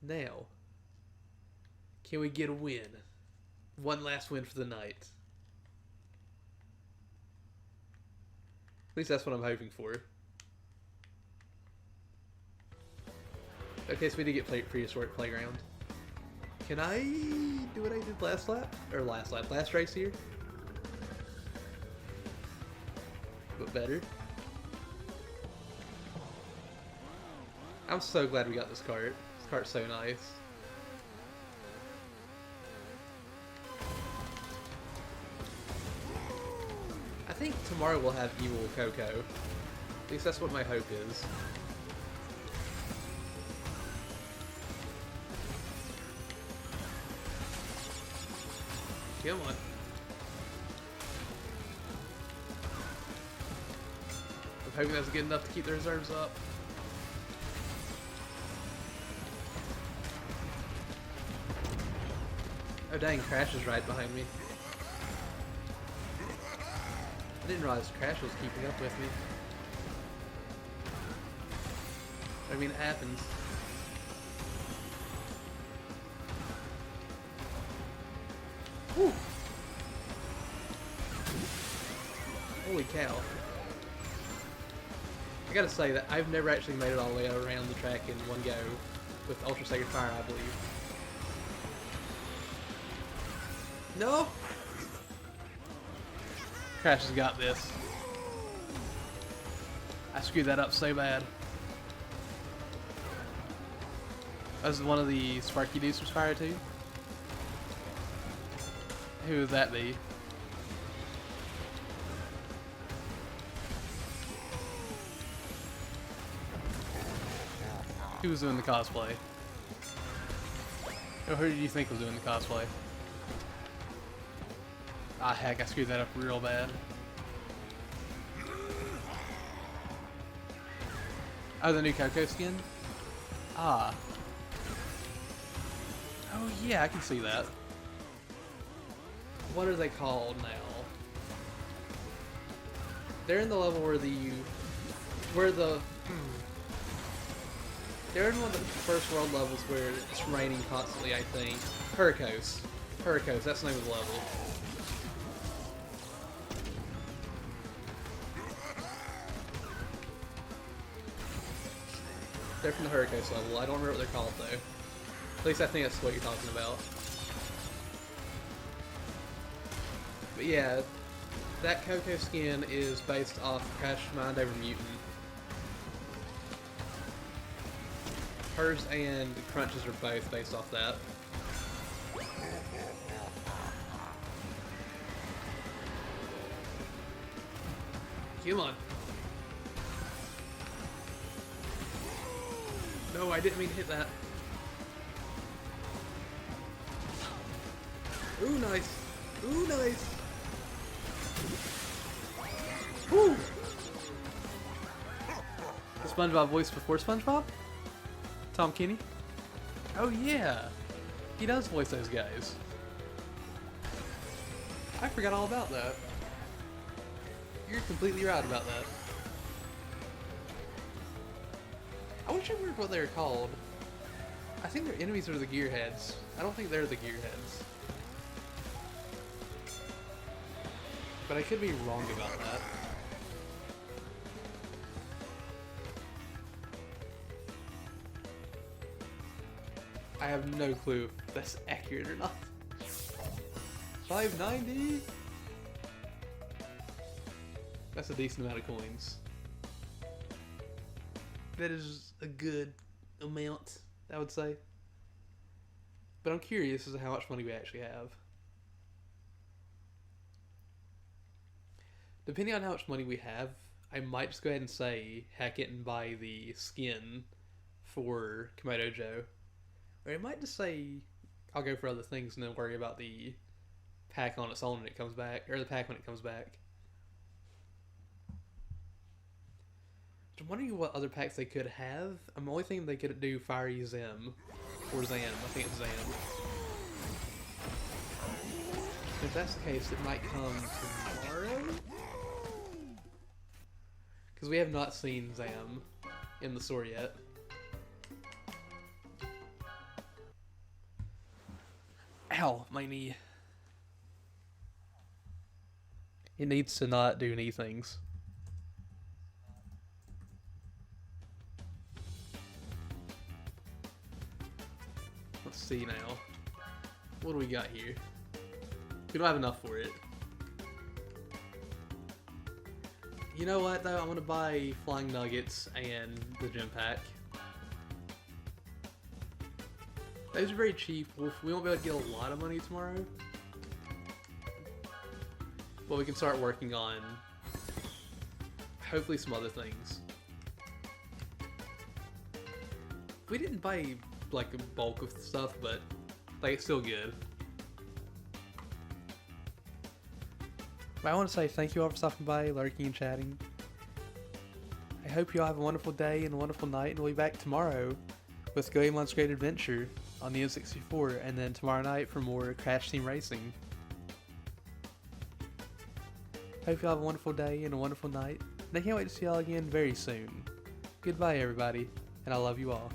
A: Now, can we get a win? One last win for the night. At least that's what I'm hoping for. Okay, so we did get prehistoric playground. Can I do what I did last lap? Or last race here? But better. I'm so glad we got this cart. This cart's so nice. I think tomorrow we'll have evil Coco. At least that's what my hope is. Come on. I'm hoping that's good enough to keep the reserves up. Oh dang, Crash is right behind me. I didn't realize Crash was keeping up with me. I mean, it happens. Whew. Holy cow. I gotta say that I've never actually made it all the way around the track in one go with Ultra Sacred Fire, I believe. No! Crash has got this. I screwed that up so bad. That was one of the Sparky dudes from Spyro 2. Who would that be? Who was doing the cosplay? Or who did you think was doing the cosplay? Ah, heck, I screwed that up real bad. Oh, the new Coco skin? Ah. Oh, yeah, I can see that. What are they called now? They're in the level where they're in one of the first world levels where it's raining constantly, I think. Hurricos. Hurricos, that's the name of the level. They're from the Hurricos level. I don't remember what they're called, though. At least I think that's what you're talking about. But yeah, that Coco skin is based off Crash Mind Over Mutant. Hers and Crunch's are both based off that. Come on. No, I didn't mean to hit that. Ooh, nice. Ooh, nice. Woo! The SpongeBob voice before SpongeBob? Tom Kenny? Oh yeah! He does voice those guys. I forgot all about that. You're completely right about that. I wish I remembered what they were called. I think their enemies are the Gearheads. I don't think they're the Gearheads. But I could be wrong about that. I have no clue if that's accurate or not. 590? That's a decent amount of coins. That is a good amount, I would say. But I'm curious as to how much money we actually have. Depending on how much money we have, I might just go ahead and say hack it and buy the skin for Komodo Joe. Or I might just say I'll go for other things and then worry about the pack on its own when it comes back, or the pack when it comes back. I'm wondering what other packs they could have. I'm only thinking they could do Fiery Zem. Or Zam. I think it's Zam. If that's the case, it might come tomorrow? Because we have not seen Zam in the store yet. Ow, my knee. It needs to not do knee things. Let's see now. What do we got here? We don't have enough for it. You know what though? I'm gonna buy Flying Nuggets and the Gem Pack. Those are very cheap. We won't be able to get a lot of money tomorrow. But we can start working on hopefully some other things. We didn't buy like a bulk of stuff, but like it's still good. But I want to say thank you all for stopping by, lurking and chatting. I hope you all have a wonderful day and a wonderful night, and we'll be back tomorrow with Goemon's Great Adventure on the N64, and then tomorrow night for more Crash Team Racing. Hope you all have a wonderful day and a wonderful night, and I can't wait to see y'all again very soon. Goodbye everybody, and I love you all.